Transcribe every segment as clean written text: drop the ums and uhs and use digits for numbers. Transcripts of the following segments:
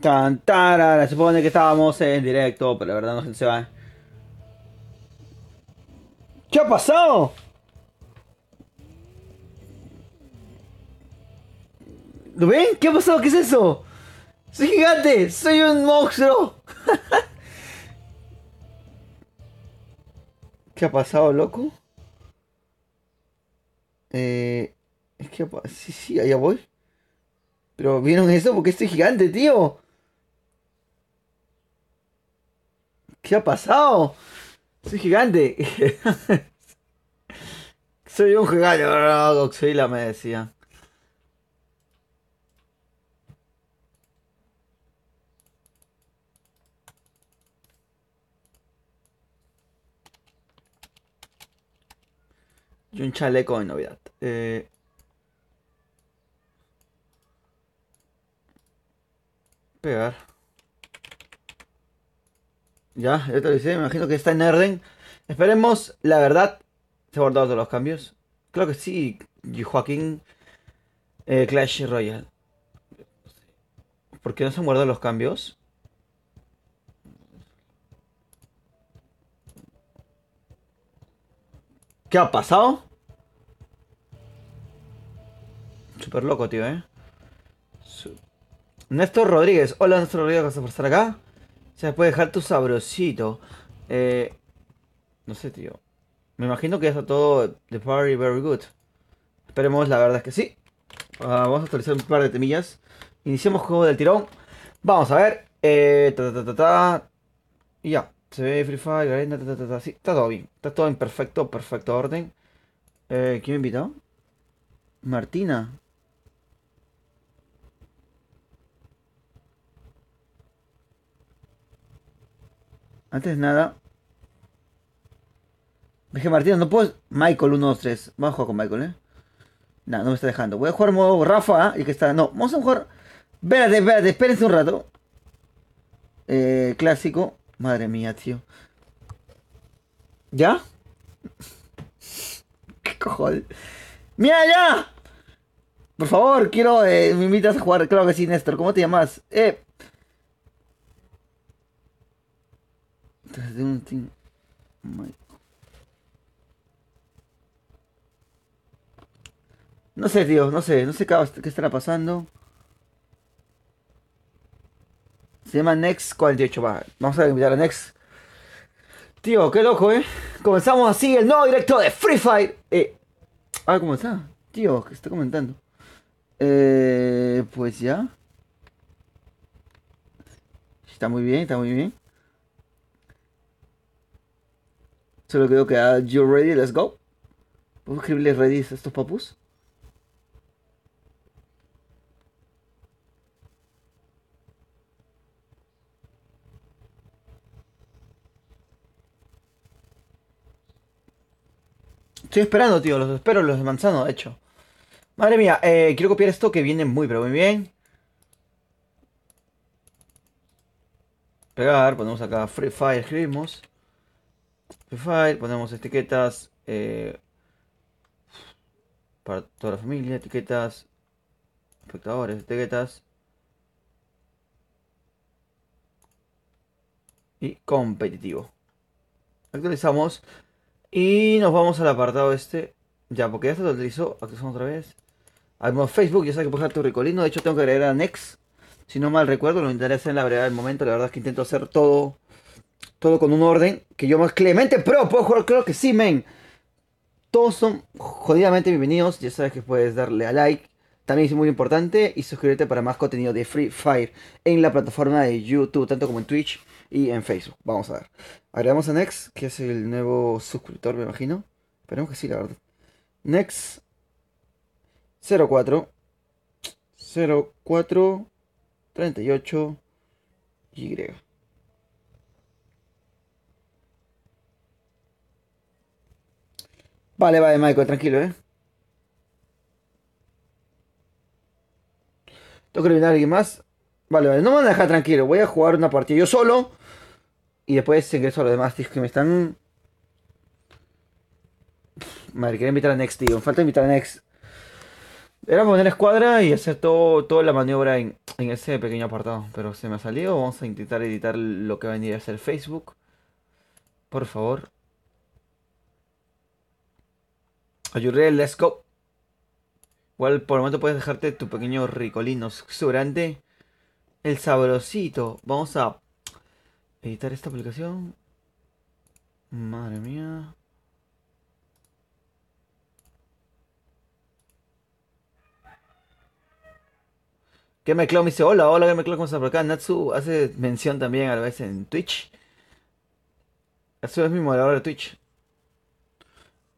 Cantara, se supone que estábamos en directo, pero la verdad no se va. ¿Qué ha pasado? ¿Lo ven? ¿Qué ha pasado? ¿Qué es eso? ¡Soy gigante! ¡Soy un monstruo! ¿Qué ha pasado, loco? Es que... Sí, sí, allá voy. Pero ¿vieron eso? Porque estoy gigante, tío. ¿Qué ha pasado? Soy gigante. Soy un gigante. Godzilla me decía. Y un chaleco de novedad. Pegar. Ya te lo hice. Me imagino que está en orden. Esperemos, la verdad. ¿Se han guardado todos los cambios? Creo que sí. Y Joaquín. Clash Royale. ¿Por qué no se han guardado los cambios? ¿Qué ha pasado? Súper loco, tío, Su- Néstor Rodríguez. Hola, Néstor Rodríguez, ¿vas a pasar acá? Se puede dejar tu sabrosito. Eh, no sé, tío. Me imagino que ya está todo The Party Very Good. Esperemos, la verdad es que sí. Vamos a actualizar un par de temillas. Iniciamos juego del tirón. Vamos a ver. Y ya. Se ve Free Fire, Arena, Sí, está todo bien. Está todo en perfecto orden. ¿Quién me invitó? Martina. Antes de nada. Dije Martina, no puedo. Michael 1, 2, 3. Vamos a jugar con Michael, No, no me está dejando. Voy a jugar modo Rafa, y que está. No, vamos a jugar. Espérate, espérense un rato. Clásico. Madre mía, tío. ¿Ya? ¿Qué cojones? ¡Mira ya! Por favor, quiero. Me invitas a jugar. Claro que sí, Néstor. ¿Cómo te llamas? Tras de un team- my- No sé, tío. No sé qué estará pasando. Se llama Next 48. Va, vamos a invitar a Next. Tío, qué loco, Comenzamos así el nuevo directo de Free Fire. ¿Cómo está? Tío, que está comentando. Pues ya. Está muy bien, está muy bien. Solo creo que you ready, let's go. ¿Puedo escribirle ready a estos papus? Estoy esperando, tío, los espero, los de manzano, de hecho. Madre mía, quiero copiar esto que viene muy, pero muy bien. Pegar, ponemos acá Free Fire, escribimos. Free Fire, ponemos etiquetas para toda la familia, etiquetas, espectadores, etiquetas y competitivo. Actualizamos y nos vamos al apartado este. Ya, porque ya se lo utilizó, actualizamos otra vez. Al Facebook, ya sabes que puedes dejar tu ricolino. De hecho, tengo que agregar a Next. Si no mal recuerdo, lo intentaré hacer en la brevedad del momento. La verdad es que intento hacer todo con un orden. Que yo más Clemente Pro puedo jugar, creo que sí, men. Todos son jodidamente bienvenidos. Ya sabes que puedes darle a like. También es muy importante. Y suscribirte para más contenido de Free Fire en la plataforma de YouTube, tanto como en Twitch y en Facebook. Vamos a ver. Agregamos a Next, que es el nuevo suscriptor, me imagino. Esperemos que sí, la verdad. Next 04 04 38 Y. Vale, vale, Michael, tranquilo, Tengo que eliminar a alguien más. Vale, vale, no me van a dejar tranquilo. Voy a jugar una partida yo solo. Y después ingreso a los demás tíos que me están. Madre, quiero invitar a Next, tío. Me falta invitar a Next. Era poner escuadra y hacer toda la maniobra en ese pequeño apartado. Pero se me ha salido. Vamos a intentar editar lo que va a venir a ser Facebook. Por favor. Ayuré, let's go. Igual por el momento puedes dejarte tu pequeño ricolino exuberante. El sabrosito. Vamos a editar esta aplicación. Madre mía. Gamer Cloud me dice, hola, hola Gamer Cloud, ¿cómo estás por acá? Natsu hace mención también a la vez en Twitch. Natsu es mi moderador de Twitch.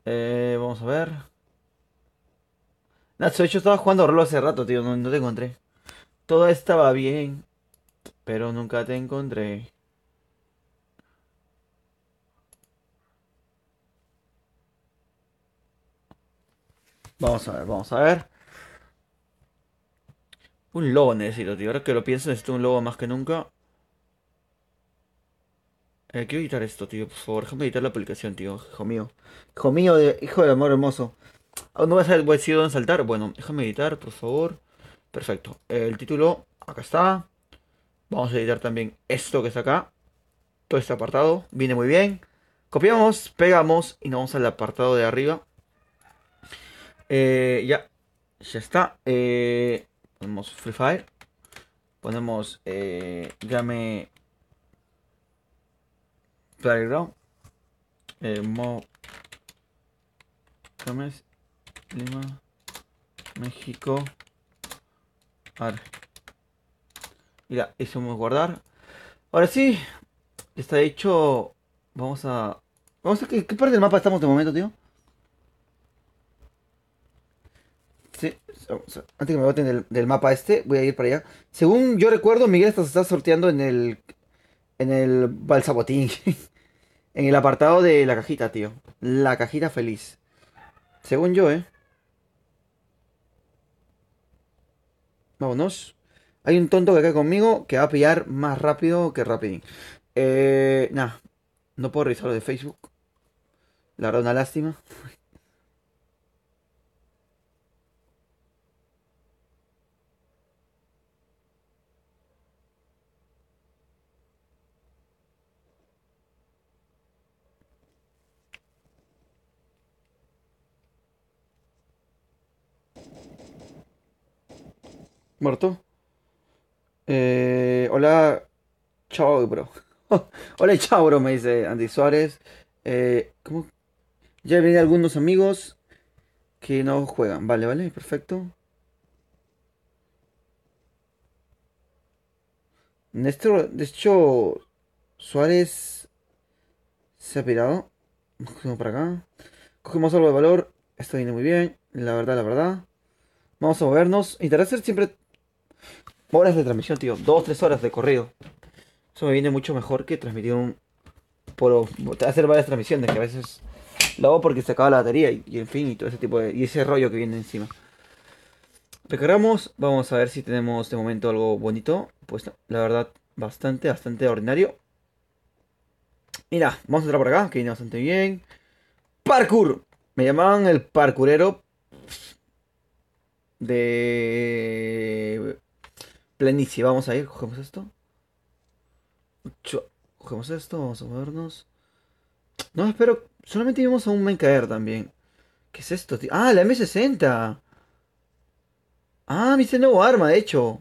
Vamos a ver. Natsu, de hecho estaba jugando rolo hace rato, tío, no te encontré. Todo estaba bien, pero nunca te encontré. Vamos a ver, vamos a ver. Un logo necesito, tío. Ahora que lo pienso, necesito un logo más que nunca. Quiero editar esto, tío. Por favor, déjame editar la aplicación, tío. Hijo mío. Hijo mío, hijo del amor hermoso. No vas a saber si dónde saltar. Bueno, déjame editar, por favor. Perfecto. El título, acá está. Vamos a editar también esto que está acá. Todo este apartado. Viene muy bien. Copiamos, pegamos y nos vamos al apartado de arriba. Ya. Ya está. Ponemos Free Fire. Ponemos Game Playground. Mo Games Lima México. Ar. Ya, hicimos guardar. Ahora sí, está hecho. Vamos a. Vamos a qué parte del mapa estamos de momento, tío. Sí, antes que me boten del mapa este, voy a ir para allá. Según yo recuerdo, Miguel se está sorteando en el Balsabotín. En el apartado de la cajita, tío. La cajita feliz. Según yo, ¿eh? Vámonos. Hay un tonto que cae conmigo que va a pillar más rápido que Rapidín. Nah, no puedo revisar lo de Facebook. La verdad, una lástima. Muerto. Hola, chao, bro. Hola, chao, bro, me dice Andy Suárez. ¿Cómo? Ya vienen algunos amigos que no juegan. Vale, vale, perfecto. Néstor, de hecho, Suárez se ha pirado. Cogemos para acá. Cogemos algo de valor. Esto viene muy bien. La verdad, la verdad. Vamos a movernos. Intentar hacer siempre horas de transmisión, tío. 2, 3 horas de corrido. Eso me viene mucho mejor que transmitir por hacer varias transmisiones, que a veces lo hago porque se acaba la batería y en fin, y todo ese tipo de. Y ese rollo que viene encima. Recargamos. Vamos a ver si tenemos de momento algo bonito. Pues no, la verdad, bastante, bastante ordinario. Mira, vamos a entrar por acá, que viene bastante bien. ¡Parkour! Me llamaban el parkourero de Planicie. Vamos a ir, cogemos esto. Cogemos esto, vamos a movernos. No, espero. Solamente vimos a un men caer también. ¿Qué es esto, tío? Ah, la M60. Ah, me hice nuevo arma, de hecho.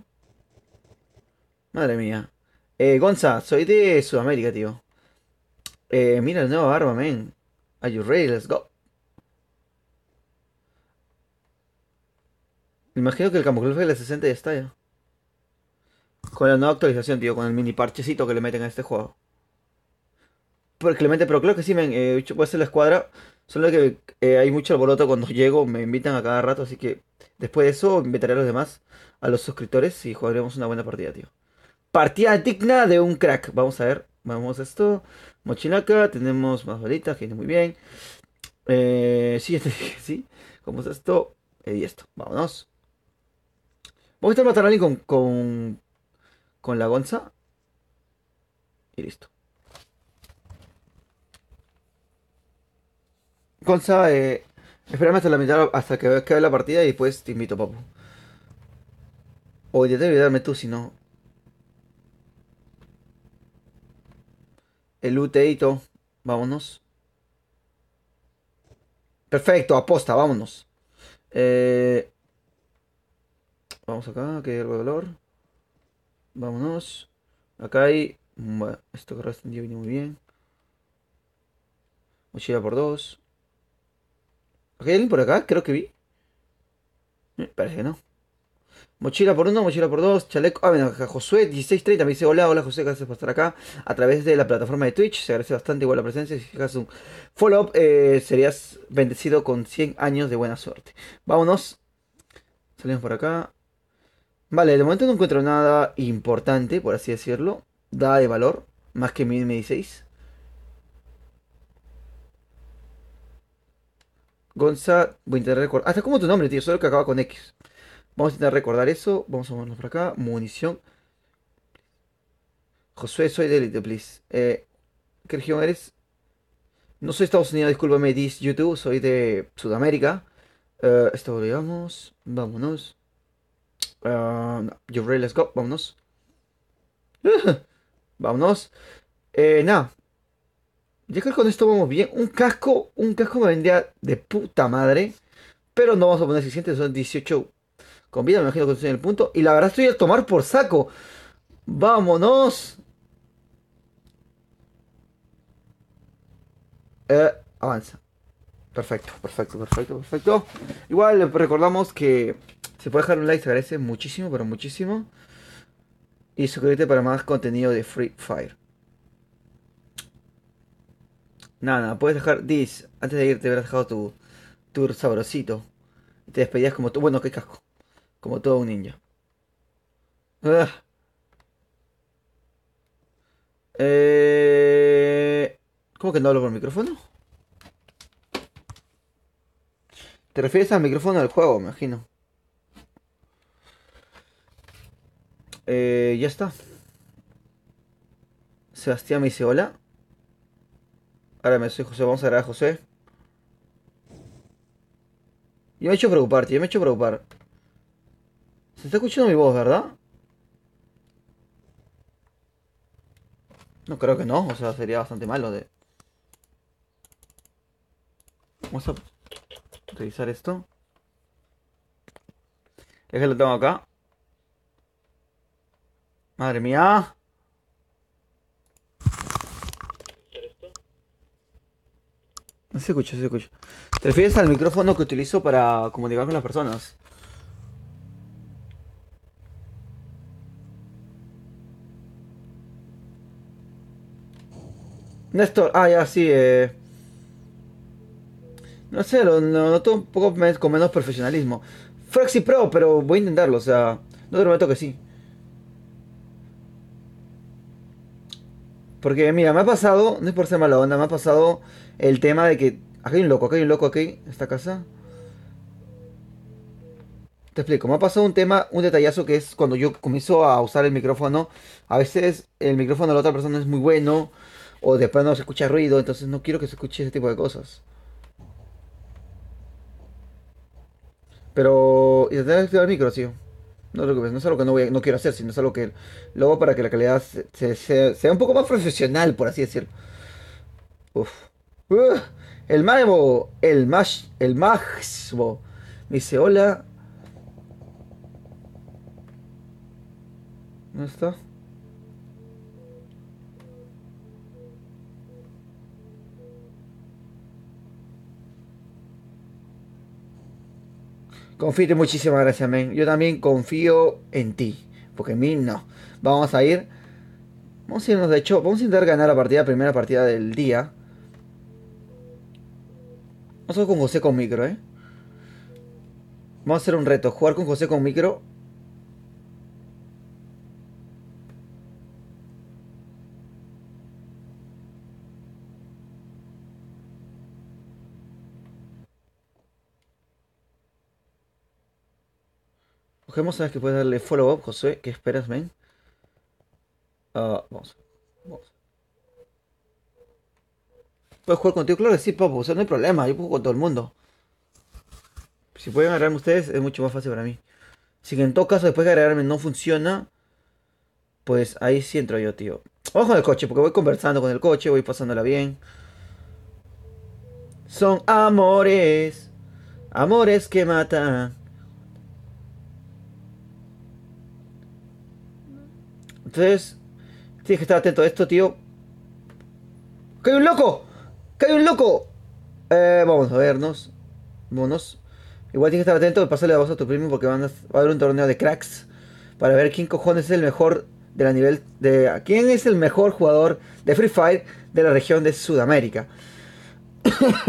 Madre mía. Gonza, soy de Sudamérica, tío. Mira el nuevo arma, men. Are you ready? Let's go. Me imagino que el camuflaje de la 60 ya está ya. Con la nueva actualización, tío, con el mini parchecito que le meten a este juego. Porque le meten, pero creo que sí, men, puede ser la escuadra. Solo que hay mucho alboroto cuando llego, me invitan a cada rato, así que después de eso invitaré a los demás, a los suscriptores y jugaremos una buena partida, tío. Partida digna de un crack. Vamos a ver, vamos a esto. Mochilaca, tenemos más balitas, que viene muy bien. Sí, sí. Como es esto y esto. Vámonos. Voy a estar matando a alguien con la gonza. Y listo. Gonza, Espérame hasta la mitad, hasta que acabe la partida y después te invito, papu. O intenté ayudarme tú, si no. El luteito. Vámonos. Perfecto, aposta, vámonos. Eh, vamos acá, que hay algo de valor. Vámonos. Acá hay. Bueno, esto que este día viene muy bien. Mochila por dos. ¿Hay alguien por acá? Creo que vi. Parece que no. Mochila por uno, mochila por dos, chaleco. Ah, bueno, acá Josué 1630 me dice: Hola, hola José, gracias por estar acá a través de la plataforma de Twitch. Se agradece bastante igual la presencia. Si dejas un follow-up, serías bendecido con 100 años de buena suerte. Vámonos. Salimos por acá. Vale, de momento no encuentro nada importante, por así decirlo. Nada de valor, más que 1016. Gonza, voy a intentar recordar. Hasta como tu nombre, tío, solo que acaba con X. Vamos a intentar recordar eso. Vamos a movernos por acá. Munición. Josué, soy de Elite, please. ¿Qué región eres? No soy Estados Unidos, discúlpame, dis YouTube, soy de Sudamérica. Esto lo digamos. Vámonos. No, you ready, let's go. Vámonos. Vámonos. Nada. Yo creo que con esto vamos bien. Un casco me vendría de puta madre. Pero no vamos a poner suficiente, son 18 con vida, me imagino que estoy en el punto. Y la verdad estoy a tomar por saco. Vámonos. Avanza. Perfecto, perfecto, perfecto, perfecto. Igual recordamos que se puede dejar un like, se agradece muchísimo, pero muchísimo. Y suscríbete para más contenido de Free Fire. Nada, nada, puedes dejar this. Antes de irte, hubieras dejado tu sabrosito. Y te despedías como tú. Bueno, qué casco. Como todo un ninja. Ah, ¿Cómo que no hablo por micrófono? ¿Te refieres al micrófono del juego, me imagino? Ya está. Sebastián me dice hola. Ahora me soy José, vamos a grabar a José. Yo me he hecho preocupar, tío, me he hecho preocupar. Se está escuchando mi voz, ¿verdad? No creo que no, o sea, sería bastante malo de... Vamos a revisar esto. Es que lo tengo acá. Madre mía. No se escucha, se escucha. ¿Te refieres al micrófono que utilizo para comunicar con las personas? Néstor, ya, sí, no sé, lo noto un poco con menos profesionalismo. Fraxi Pro, pero voy a intentarlo, o sea, no te prometo que sí. Porque, mira, me ha pasado, no es por ser mala onda, me ha pasado el tema de que aquí hay un loco, aquí hay un loco, aquí, en esta casa. Te explico, me ha pasado un tema, un detallazo que es cuando yo comienzo a usar el micrófono. A veces el micrófono de la otra persona es muy bueno, o de pronto se escucha ruido, entonces no quiero que se escuche ese tipo de cosas. Pero intentar activar el micro, sí. No te preocupes, no es algo que no quiero hacer, sino es algo que luego para que la calidad sea un poco más profesional, por así decirlo. Uf. Uh, el Maxbo. Me dice, hola. ¿Dónde está? Confío, muchísimas gracias, men. Yo también confío en ti. Porque en mí no. Vamos a ir. Vamos a irnos, de hecho, vamos a intentar ganar la partida, primera partida del día. Vamos a jugar con José con micro, ¿eh? Vamos a hacer un reto, jugar con José con micro. Cogemos, sabes que puedes darle follow up, José. ¿Qué esperas, men? Vamos. Vamos. ¿Puedes jugar contigo? Claro que sí, papu. O sea, no hay problema. Yo puedo con todo el mundo. Si pueden agregarme ustedes, es mucho más fácil para mí. Si en todo caso después de agregarme no funciona, pues ahí sí entro yo, tío. Vamos con el coche, porque voy conversando con el coche, voy pasándola bien. Son amores, amores que matan. Entonces, tienes que estar atento a esto, tío. ¡Que hay un loco! ¡Que hay un loco! Vamos a vernos. Vámonos. Igual tienes que estar atento de pasarle la voz a tu primo porque va a haber un torneo de cracks para ver quién cojones es el mejor de la nivel de quién es el mejor jugador de Free Fire de la región de Sudamérica.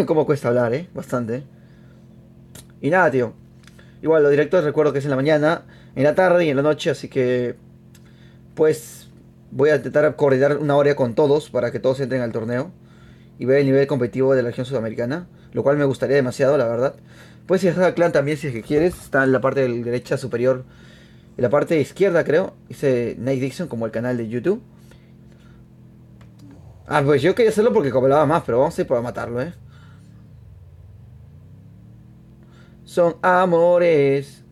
Cómo cuesta hablar, bastante. Y nada, tío. Igual los directos recuerdo que es en la mañana, en la tarde y en la noche, así que pues voy a intentar coordinar una hora con todos para que todos entren al torneo y ver el nivel competitivo de la región sudamericana, lo cual me gustaría demasiado, la verdad. Puedes ir al clan también si es que quieres, está en la parte de la derecha superior, en la parte izquierda creo, dice Nate Dixon como el canal de YouTube. Ah, pues yo quería hacerlo porque cobraba más, pero vamos a ir para matarlo, Son amores.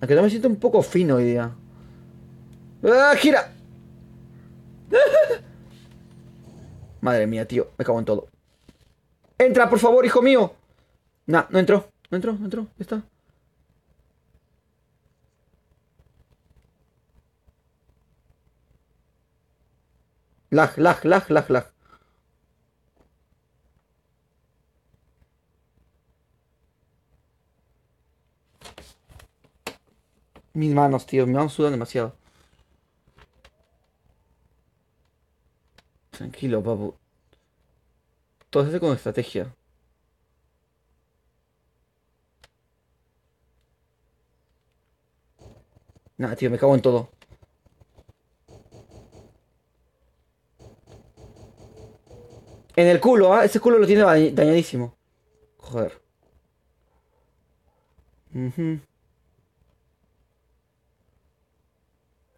Aunque no me siento un poco fino hoy día. ¡Ah, gira! Madre mía, tío, me cago en todo. ¡Entra, por favor, hijo mío! Nah, no entró, no entró, no entró, ya está. Lag, lag, lag, lag, lag. Mis manos, tío, mis manos sudan demasiado. Tranquilo, papu. Todo se hace con estrategia. Nah, tío, me cago en todo. En el culo, ¿ah? Ese culo lo tiene dañadísimo. Joder. Ujú.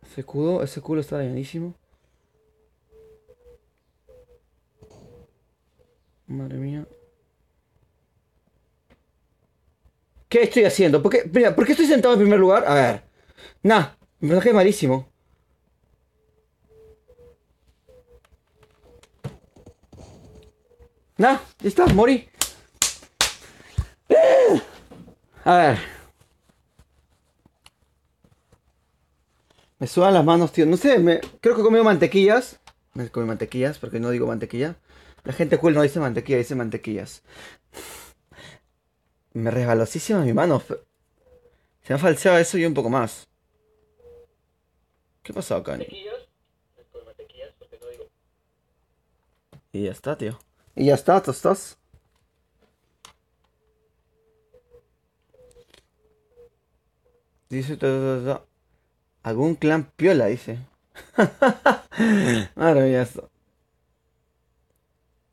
Ese culo está dañadísimo. Madre mía. ¿Qué estoy haciendo? ¿Por qué, mira, ¿por qué estoy sentado en primer lugar? A ver. Nah, mi personaje es malísimo. Nah, ya está, morí. A ver. Me sudan las manos, tío. No sé, creo que he comido mantequillas. Me comí mantequillas, porque no digo mantequilla. La gente cool no dice mantequilla, dice mantequillas. Me resbalosísima mi mano. Se me ha falseado eso y un poco más. ¿Qué pasó acá? Y ya está, tío. Y ya está, tostos. Dice, algún clan piola, dice. Madre mía, esto.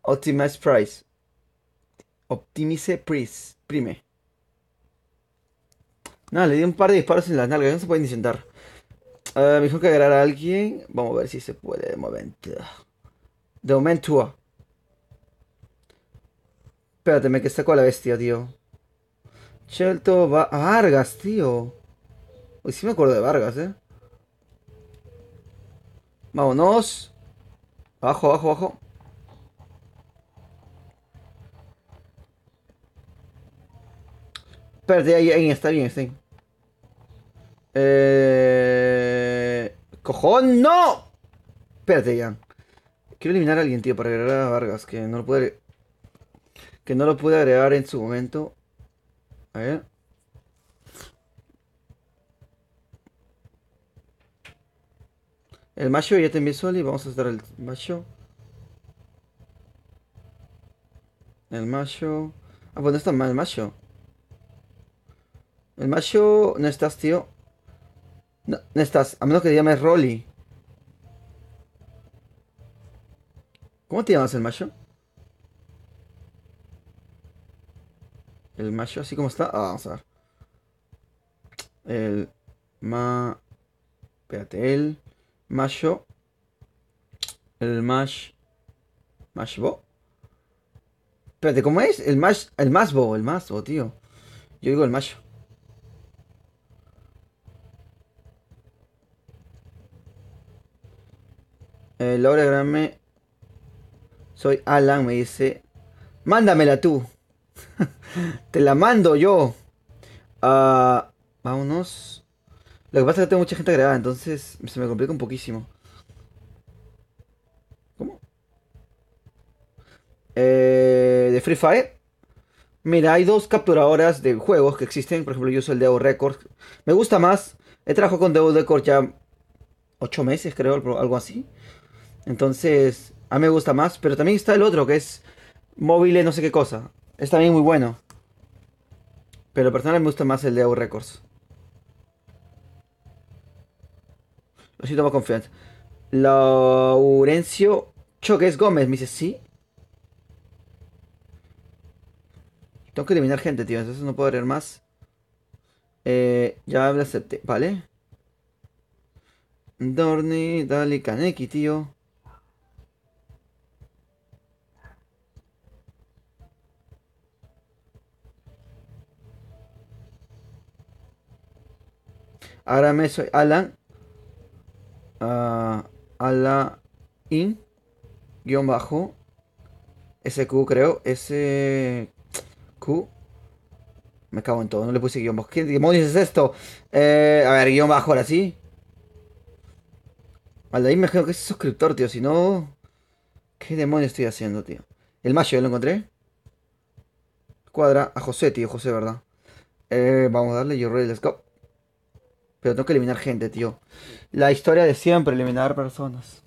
Optimize Price. Optimice Price. Prime. Nada, le di un par de disparos en las nalgas. No se pueden ni sentar. Me dijo que agregar a alguien. Vamos a ver si se puede de momento. De momento. Espérate, me que saco a la bestia, tío. Shelto va a Vargas, tío. Uy, sí me acuerdo de Vargas, Vámonos. Abajo, abajo, abajo. Espérate, ahí está bien, está bien. ¡Cojón! ¡No! Espérate ya. Quiero eliminar a alguien, tío, para agregar a Vargas, que no lo pude agregar en su momento. A ver. El macho ya te envié solo y vamos a estar el macho. El macho. Ah, pues no está mal el macho. El macho no estás, tío. No, no estás, a menos que te llames Rolly. ¿Cómo te llamas el macho? El macho, así como está. Ah, vamos a ver. El ma. Espérate, el macho. El mash. Mashbo. Espérate, ¿cómo es? El Masbo, tío. Yo digo el Mash. Laura Grame. Soy Alan, me dice. Mándamela tú. Te la mando yo. Ah, vámonos. Lo que pasa es que tengo mucha gente agregada, entonces se me complica un poquísimo. ¿Cómo? De Free Fire. Mira, hay dos capturadoras de juegos que existen. Por ejemplo, yo uso el Devo Records. Me gusta más. He trabajado con Devo Records ya 8 meses, creo, algo así. Entonces, a mí me gusta más. Pero también está el otro que es móvil, no sé qué cosa. Es también muy bueno. Pero personalmente me gusta más el Devo Records. Lo siento más confianza. Laurencio Choques Gómez me dice sí. Tengo que eliminar gente, tío. Entonces no puedo leer más. Ya lo acepté, ¿vale? Dorni, dale, Kaneki, tío. Ahora me soy Alan. Alan in guión bajo. SQ creo. SQ. Me cago en todo. No le puse guión bajo. ¿Qué demonios es esto? A ver, guión bajo ahora sí. Aldaín me creo que es suscriptor, tío. Si no. ¿Qué demonios estoy haciendo, tío? El macho, ¿ya lo encontré? Cuadra a José, tío. José, ¿verdad? Vamos a darle. You're ready, let's go. Pero tengo que eliminar gente, tío. La historia de siempre, eliminar personas.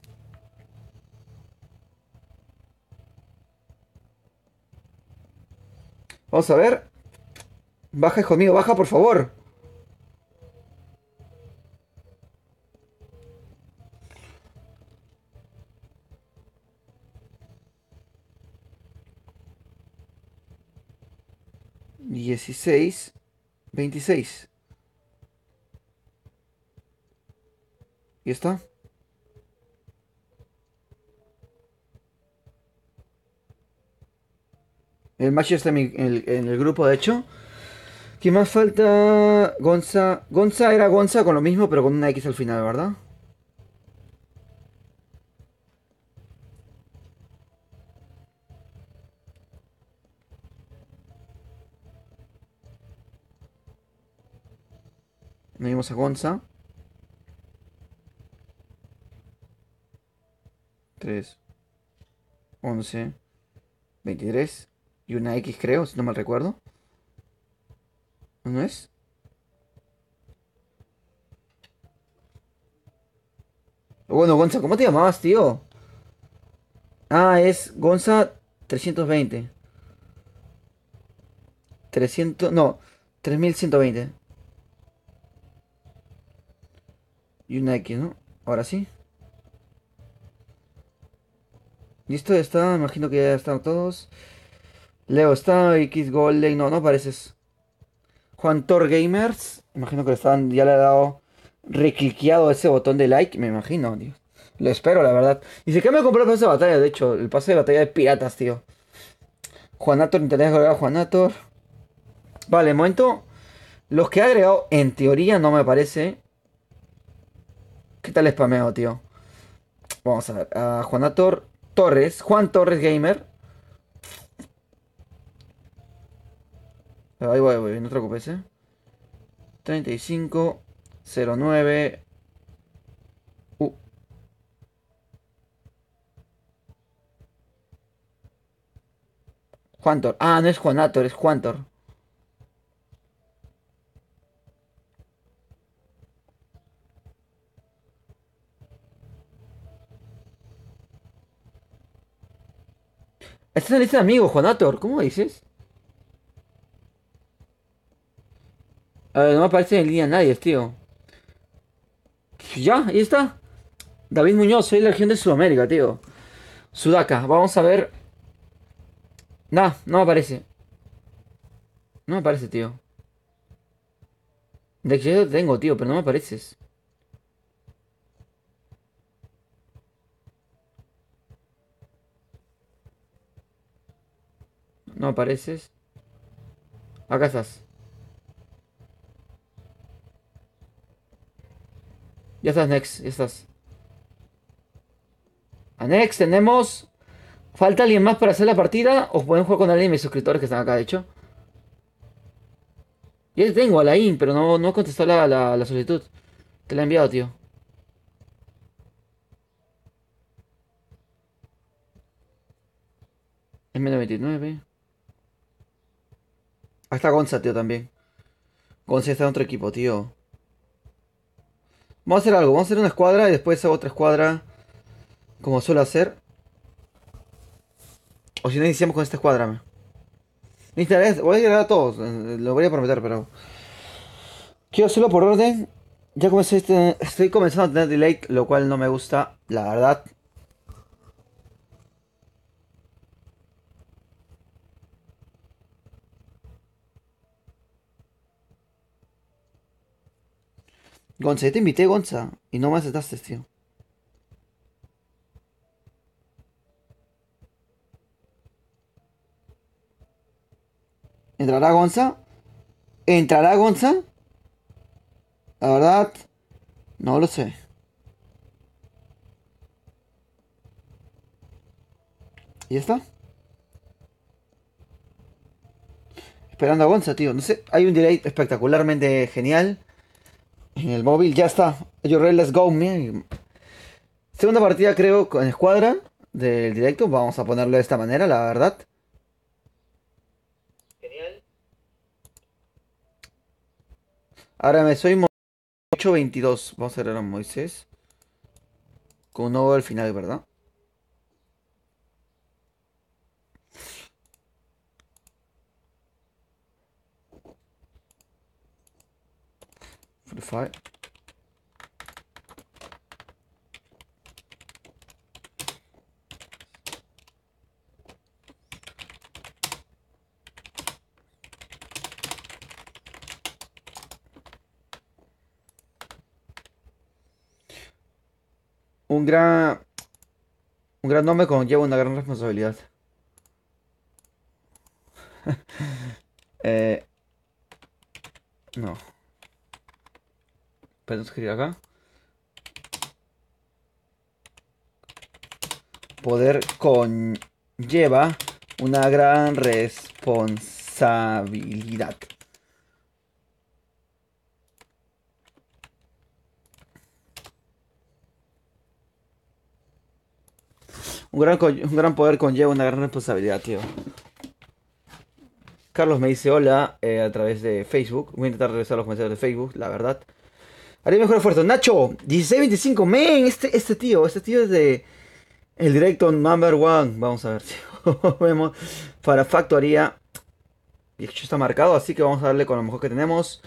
Vamos a ver. Baja, hijo mío, baja, por favor. Dieciséis, 26. ¿Y está? El macho está en el grupo, de hecho. ¿Qué más falta? Gonza. Gonza era Gonza con lo mismo, pero con una X al final, ¿verdad? Nos vimos a Gonza. 3, 11, 23. Y una X, creo, si no mal recuerdo. ¿No es? Bueno, Gonza, ¿cómo te llamabas, tío? Ah, es Gonza 320. 300, no, 3120. Y una X, ¿no? Ahora sí. Listo, ya está. Imagino que ya están todos. Leo está, X Golden. No, no apareces. Juan Thor Gamers. Imagino que ya le ha dado recliqueado ese botón de like. Me imagino, tío. Lo espero, la verdad. Y si que me compré el pase de batalla, de hecho. El pase de batalla de piratas, tío. Juanator, interés agregado Juanator. Vale, momento. Los que ha agregado, en teoría, no me parece. ¿Qué tal spameo, tío? Vamos a ver. Juanator Torres. Juan Torres Gamer. Ahí voy, no te preocupes, 3509. Uh, Juantor. Ah, no es Juanator, es Juantor. Estás en la lista de amigos, Juanator. ¿Cómo dices? No me aparece en línea nadie, tío. Ya, ahí está. David Muñoz, soy la región de Sudamérica, tío. Sudaca, vamos a ver. Nah, no me aparece. No me aparece, tío. De que yo tengo, tío, pero no me apareces. No apareces. Acá estás. Ya estás, Next. Ya estás. A Next tenemos. ¿Falta alguien más para hacer la partida? ¿O pueden jugar con alguien de mis suscriptores que están acá, de hecho? Ya tengo a la IN, pero no contestó la solicitud. Te la he enviado, tío. M99. Ahí está Gonza, tío, también. Gonza está en otro equipo, tío. Vamos a hacer algo. Vamos a hacer una escuadra y después hago otra escuadra. Como suelo hacer. O si no, iniciamos con esta escuadra. Voy a llegar a todos. Lo voy a prometer, pero... Quiero hacerlo por orden. Ya comencé estoy comenzando a tener delay, lo cual no me gusta, la verdad. Gonza, ya te invité, Gonza. Y no me aceptaste, tío. ¿Entrará Gonza? ¿Entrará Gonza? La verdad, no lo sé. ¿Y ya está? Esperando a Gonza, tío. No sé, hay un delay espectacularmente genial. En el móvil, ya está. Yo let's go, man. Segunda partida, creo, con escuadra del directo. Vamos a ponerlo de esta manera, la verdad. Genial. Ahora me soy 822. Vamos a ver a Moisés. Con un nuevo al final, ¿verdad? Free Fire. Un gran, un gran nombre conlleva una gran responsabilidad. Eh, no. Pero escribir acá. Poder conlleva una gran responsabilidad. Un gran poder conlleva una gran responsabilidad, tío. Carlos me dice hola a través de Facebook. Voy a intentar regresar los comentarios de Facebook, la verdad. Haré mejor esfuerzo. Nacho, 1625, men, este tío es de el directo number one. Vamos a ver, tío. Vemos para factoría. Y hecho está marcado, así que vamos a darle con lo mejor que tenemos.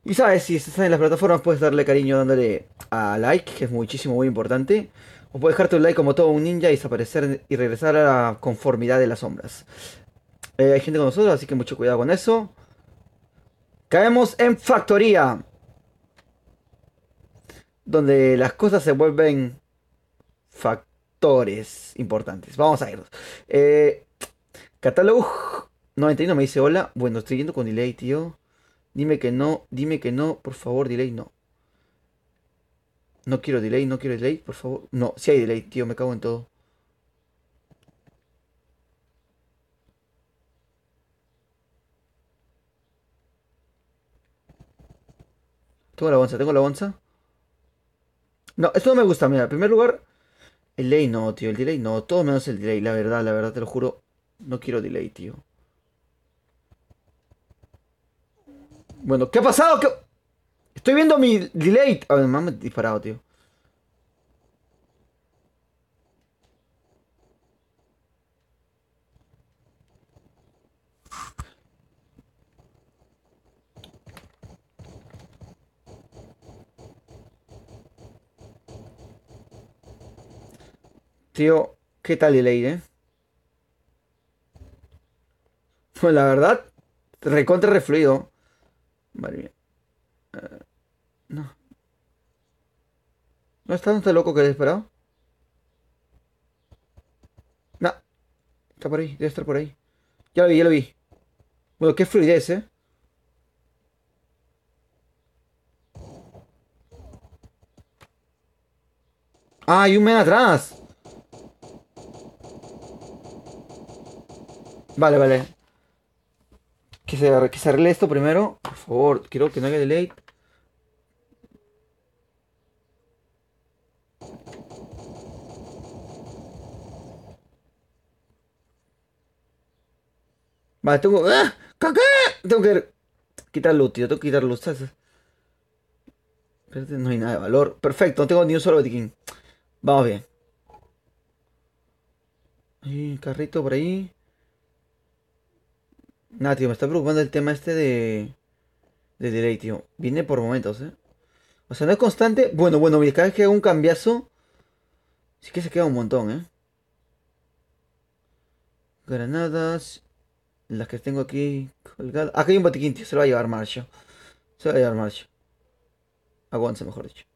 Y sabes, si estás en las plataformas puedes darle cariño dándole a like, que es muchísimo, muy importante. O puedes dejarte un like como todo un ninja y desaparecer y regresar a la conformidad de las sombras. Hay gente con nosotros, así que mucho cuidado con eso. Caemos en factoría, donde las cosas se vuelven factores importantes. Vamos a irnos. Eh, Catálogo 91 me dice hola. Bueno, estoy yendo con delay, tío. Dime que no, por favor, delay no. No quiero delay, no quiero delay, por favor. No, si hay delay, tío, me cago en todo. Tengo la bonza, tengo la bonza. No, esto no me gusta, mira, en primer lugar, el delay no, tío, el delay no, todo menos el delay, la verdad, te lo juro. No quiero delay, tío. Bueno, ¿qué ha pasado? Estoy viendo mi delay. A ver, me han disparado, tío. Tío, ¿qué tal delay, Pues la verdad, recontra refluido. Madre mía. No. ¿No está tan loco que he disparado? No, está por ahí, debe estar por ahí. Ya lo vi, ya lo vi. Bueno, qué fluidez, ¿eh? Ah, hay un men atrás. Vale, vale. Que se arregle esto primero. Por favor, quiero que no haya delay. Vale, tengo... ¡Ah! ¡Caca! Tengo que quitar luz, tío. Tengo que quitar luz. ¿Sabes? Espérate, no hay nada de valor. Perfecto, no tengo ni un solo botiquín. Vamos bien. Hay un carrito por ahí. Nada, tío, me está preocupando el tema este de delay, tío. Viene por momentos, ¿eh? O sea, no es constante. Bueno, bueno, mira, cada vez que hago un cambiazo, sí que se queda un montón, ¿eh? Granadas. Las que tengo aquí colgadas. Aquí hay un botiquín, tío. Se lo va a llevar Marshall. Se lo va a llevar Marshall. Aguante, mejor dicho.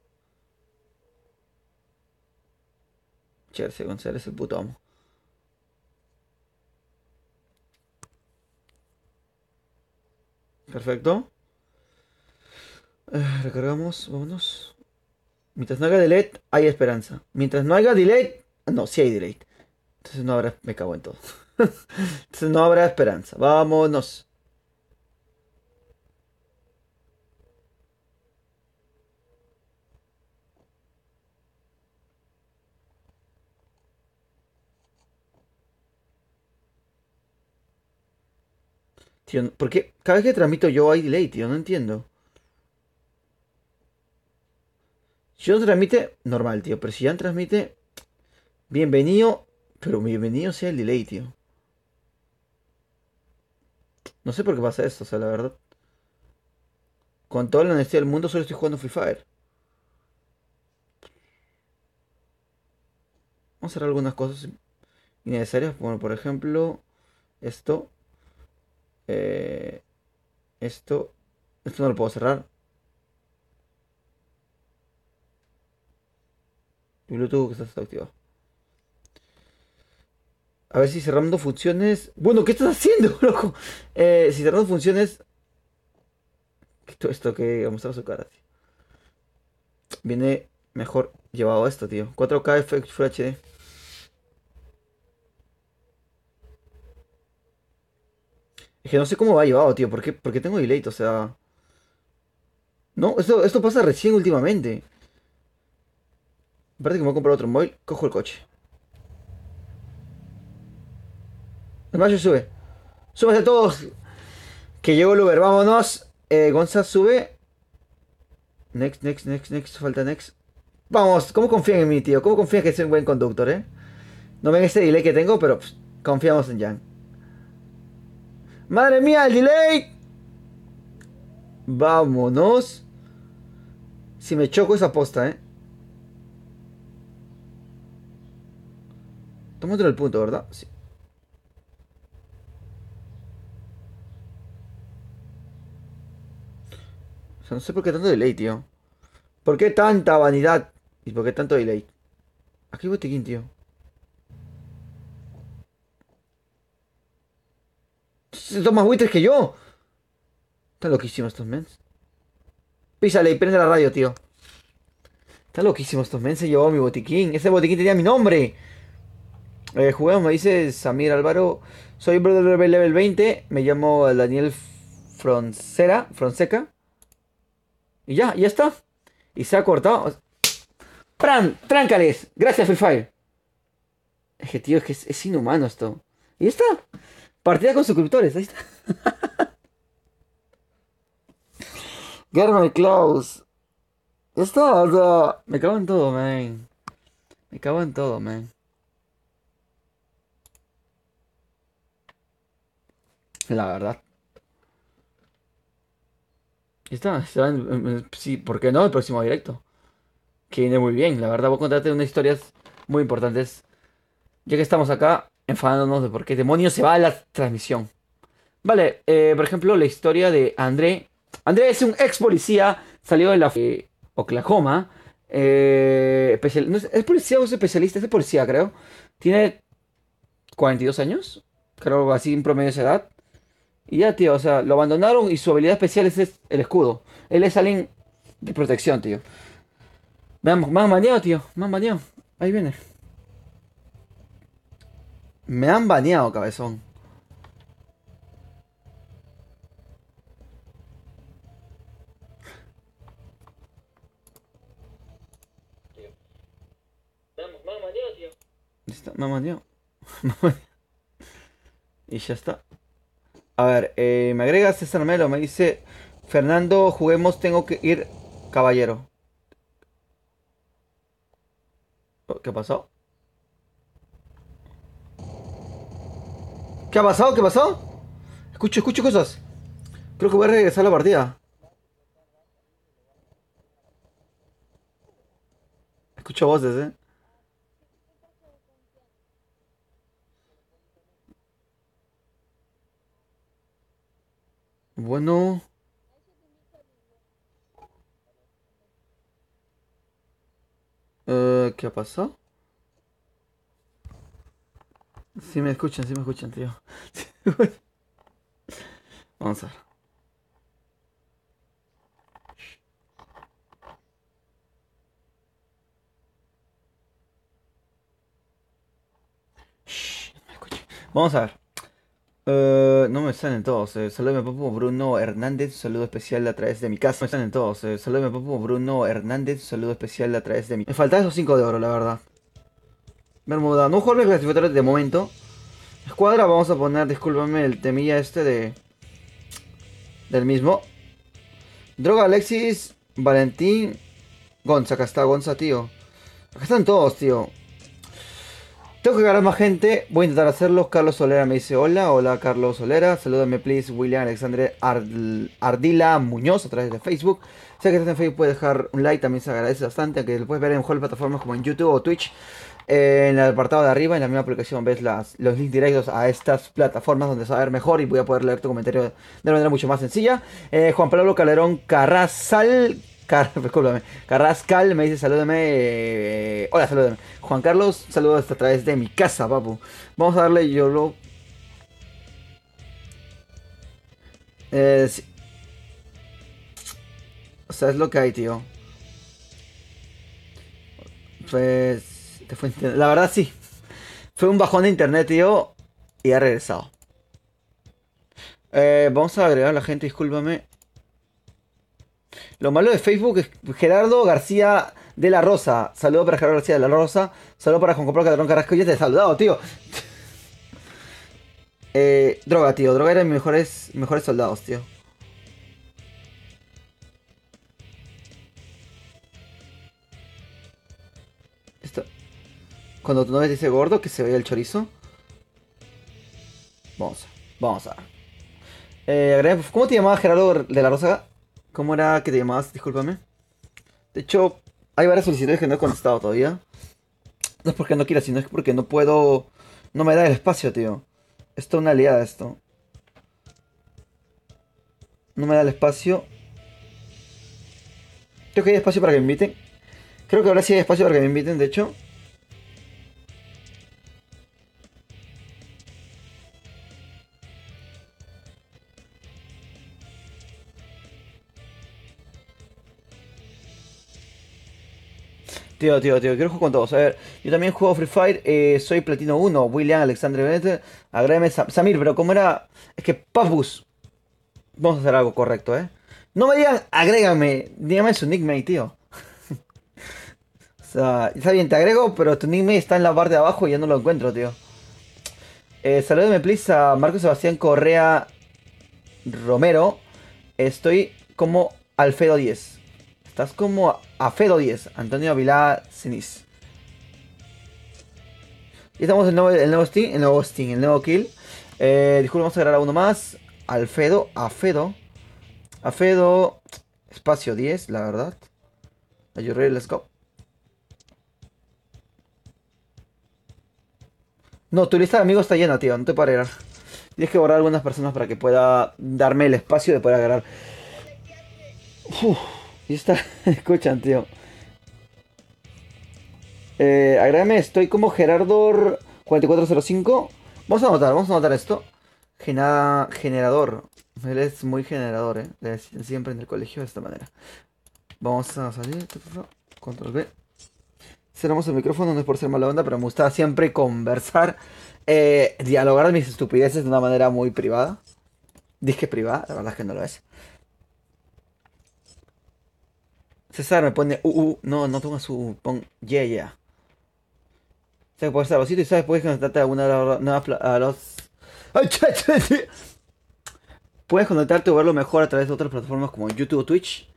Chévere, González es el puto amo. Perfecto. Recargamos, vámonos. Mientras no haya delay, hay esperanza. Mientras no haya delay, no, sí hay delay. Entonces no habrá, me cago en todo. Entonces no habrá esperanza. Vámonos. Tío, ¿por qué cada vez que transmito yo hay delay, tío? No entiendo. Si yo no transmite, normal, tío. Pero si ya transmite, bienvenido. Pero bienvenido sea el delay, tío. No sé por qué pasa esto, o sea, la verdad. Con toda la honestidad del mundo, solo estoy jugando Free Fire. Vamos a hacer algunas cosas innecesarias. Bueno, por ejemplo, esto. eh, esto. Esto no lo puedo cerrar. El Bluetooth que está activado. A ver si cerrando funciones. Bueno, ¿qué estás haciendo, loco? Si cerrando funciones. Todo esto que mostrar su cara, tío. Viene mejor llevado esto, tío. 4K FX Full HD. Es que no sé cómo va llevado, tío. ¿Por qué tengo delay? O sea. No, esto pasa recién últimamente. Aparte que me voy a comprar otro móvil, cojo el coche. Además, yo sube. Súbase todos. Que llegó el Uber, vámonos. Gonza sube. Next, next, next, next. Falta next. Vamos, ¿cómo confían en mí, tío? ¿Cómo confían que soy un buen conductor, eh? No ven ese delay que tengo, pero pff, confiamos en Jan. ¡Madre mía, el delay! Vámonos. Si me choco esa posta, eh. Estamos en el punto, ¿verdad? Sí. O sea, no sé por qué tanto delay, tío. ¿Por qué tanta vanidad? ¿Y por qué tanto delay? Aquí hay botiquín, tío. Son más buitres que yo. Están loquísimos estos mens. Písale y prende la radio, tío. Están loquísimos estos mens. Se llevó mi botiquín. Ese botiquín tenía mi nombre. Juguemos, me dice Samir Álvaro. Soy Brother Level 20. Me llamo Daniel Fonseca. Y ya está. Y se ha cortado. ¡Pran! ¡Tráncales! Gracias, Free Fire. Es que, tío, es inhumano esto. Y ya está. Partida con suscriptores. Ahí está. German Klaus. Ya está, o sea. Me cago en todo, man. Me cago en todo, man. La verdad. Ya está. Sí, ¿por qué no? El próximo directo. Que viene muy bien. La verdad, voy a contarte unas historias muy importantes. Ya que estamos acá enfadándonos de por qué demonios se va la transmisión. Vale, por ejemplo, la historia de André. André es un ex policía, salió de la Oklahoma. ¿No es policía o es especialista? Es policía, creo. Tiene 42 años. Creo así en promedio de esa edad. Y ya, tío, o sea, lo abandonaron y su habilidad especial es el escudo. Él es alguien de protección, tío. Veamos, me han baneado, tío. Me han baneado. Ahí viene. Me han baneado, cabezón. Me han baneado, tío. Listo, me han baneado. Y ya está. A ver, me agrega César Melo, me dice, Fernando, juguemos, tengo que ir, caballero. Oh, ¿qué pasó? ¿Qué ha pasado? ¿Qué pasó? Escucho cosas. Creo que voy a regresar a la partida. Escucho voces, ¿eh? Bueno, ¿qué ha pasado? Sí me escuchan, tío. Vamos a ver. Shh, no me escuchan. Vamos a ver. No me salen todos. Saludame Papu Bruno Hernández, saludo especial a través de mi casa. Me salen todos. Saludame Papu Bruno Hernández, saludo especial a través de mi. Me faltan esos 5 de oro, la verdad. Bermuda, no juego los clasificatorios de momento. Escuadra, vamos a poner, discúlpame, el temilla este del mismo. Droga Alexis, Valentín, Gonza, acá está Gonza, tío. Acá están todos, tío. Tengo que ganar más gente, voy a intentar hacerlo. Carlos Solera me dice hola, hola Carlos Solera. Salúdame please, William Alexandre Ardila Muñoz a través de Facebook. Si que estás en Facebook puedes dejar un like, también se agradece bastante. Aunque lo puedes ver en mejores plataformas como en YouTube o Twitch. En el apartado de arriba, en la misma aplicación, ves los links directos a estas plataformas donde se va a ver mejor y voy a poder leer tu comentario de una manera mucho más sencilla. Juan Pablo Calderón discúlpame, Carrascal me dice salúdame. Hola, salúdame. Juan Carlos, saludos a través de mi casa, papu. Vamos a darle yo lo. Sí, o sea, es lo que hay, tío. Pues. La verdad, sí. Fue un bajón de internet, tío. Y ha regresado. Vamos a agregar a la gente, discúlpame. Lo malo de Facebook es Gerardo García de la Rosa. Saludo para Gerardo García de la Rosa. Saludo para Juan Pablo Calderón Carrasco. Ya te he saludado, tío. Droga, tío. Droga era mis mejores soldados, tío. Esto. Cuando tu novia te dice gordo, que se vea el chorizo. Vamos a. ¿Cómo te llamabas Gerardo de la Rosa? ¿Cómo era que te llamabas? Discúlpame. De hecho, hay varias solicitudes que no he contestado todavía. No es porque no quiera, sino es porque no puedo. No me da el espacio, tío. Esto es una liada esto. No me da el espacio. Creo que hay espacio para que me inviten. Creo que ahora sí hay espacio para que me inviten, de hecho. Tío, quiero jugar con todos. A ver, yo también juego Free Fire, soy Platino 1, William Alexandre Bennett, agrégame Samir, pero como era. Es que Papus. Vamos a hacer algo correcto, ¿eh? No me digan, agrégame, dígame su nickname, tío. O sea, está bien, te agrego, pero tu nickname está en la parte de abajo y ya no lo encuentro, tío. Salúdeme, please, a Marco Sebastián Correa Romero. Estoy como Alfredo 10. Estás como Afedo 10, Antonio Avilá Cenis. Y estamos en el nuevo kill. Disculpe, vamos a agarrar a uno más. Afedo, espacio 10, la verdad. Are you ready? Let's go. No, tu lista de amigos está llena, tío. No te puedo agregar. Tienes que borrar algunas personas para que pueda darme el espacio de poder agregar. Uf, y está. Escuchan, tío. Agrégame, estoy como Gerardo 4405. Vamos a anotar esto. Generador. Él es muy generador, ¿eh? Le decían siempre en el colegio de esta manera. Vamos a salir. Control B. Cerramos el micrófono, no es por ser mala onda, pero me gusta siempre conversar, dialogar mis estupideces de una manera muy privada. Disque privada, la verdad es que no lo es. César me pone no, no pongas pon yeah, yeah. ¿Sabes poder salvacito y sabes puedes conectarte a alguna nueva a los. ¡Ay, che, che, che! Puedes conectarte o verlo mejor a través de otras plataformas como YouTube o Twitch.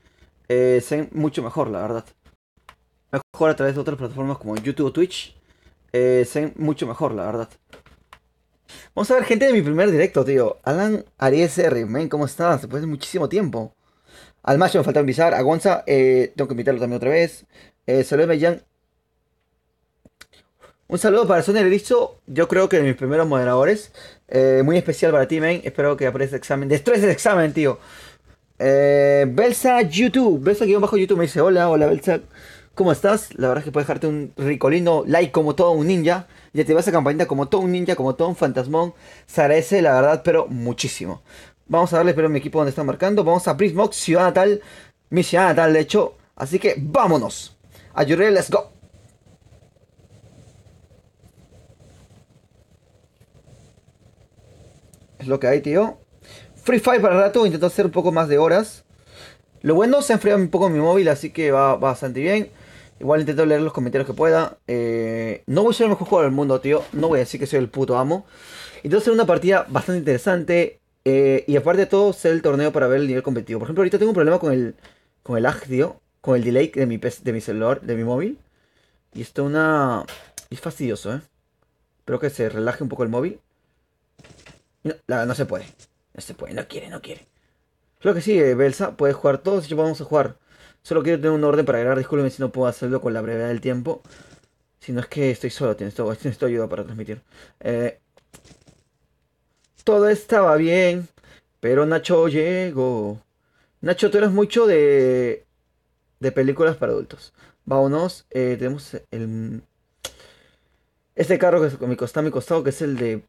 Se ven mucho mejor, la verdad. Mejor a través de otras plataformas como YouTube o Twitch. Se ven mucho mejor, la verdad. Vamos a ver gente de mi primer directo, tío. Alan Aries R, men, ¿cómo estás? Después de muchísimo tiempo. Al macho me falta invitar. A Gonza, tengo que invitarlo también otra vez. Saludos, Jan. Un saludo para Sonia Erizo. Yo creo que de mis primeros moderadores. Muy especial para ti, men. Espero que apruebes el examen. Destruyes el examen, tío. Belsa YouTube. Belsa-YouTube me dice: Hola, hola, Belsa. ¿Cómo estás? La verdad es que puedes dejarte un ricolino like como todo un ninja. Ya te vas a campanita como todo un ninja, como todo un fantasmón. Se agradece, la verdad, pero muchísimo. Vamos a darle, pero mi equipo donde está marcando. Vamos a Prismox, ciudad natal. Mi ciudad natal, de hecho. Así que vámonos. Ayuré, let's go. Es lo que hay, tío. Free Fire para rato. Intento hacer un poco más de horas. Lo bueno, se ha enfriado un poco mi móvil, así que va bastante bien. Igual intento leer los comentarios que pueda. No voy a ser el mejor jugador del mundo, tío. No voy a decir que soy el puto amo. Intento hacer una partida bastante interesante. Y aparte de todo, ser el torneo para ver el nivel competitivo. Por ejemplo, ahorita tengo un problema con el lag, tío. Con el delay de de mi celular, de mi móvil. Y esto es fastidioso, ¿eh? Espero que se relaje un poco el móvil. No, no se puede. No se puede, no quiere, no quiere. Creo que sí, Belsa, puedes jugar todos y yo vamos a jugar. Solo quiero tener un orden para agregar, discúlpeme si no puedo hacerlo con la brevedad del tiempo. Si no es que estoy solo, necesito ayuda para transmitir. Eh, Todo estaba bien, pero Nacho llegó. Nacho, tú eres mucho de películas para adultos. Vámonos, tenemos este carro que está a mi costado, que es el de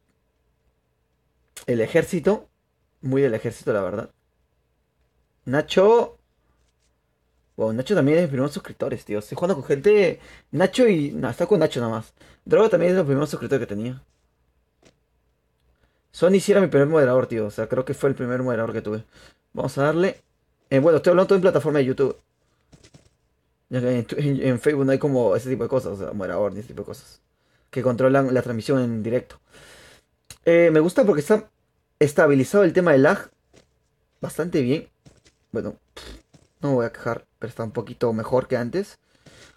el ejército. Muy del ejército, la verdad. Nacho. Wow, Nacho también es de mis primeros suscriptores, tío. Estoy jugando con gente. Nacho y. No, está con Nacho nada más. Droga también es de los primeros suscriptores que tenía. Sony sí era mi primer moderador, tío. O sea, creo que fue el primer moderador que tuve. Vamos a darle. Bueno, estoy hablando todo en plataforma de YouTube. Ya que en Facebook no hay como ese tipo de cosas. O sea, moderador ni ese tipo de cosas. Que controlan la transmisión en directo. Me gusta porque está estabilizado el tema del lag. Bastante bien. Bueno, no me voy a quejar. Pero está un poquito mejor que antes.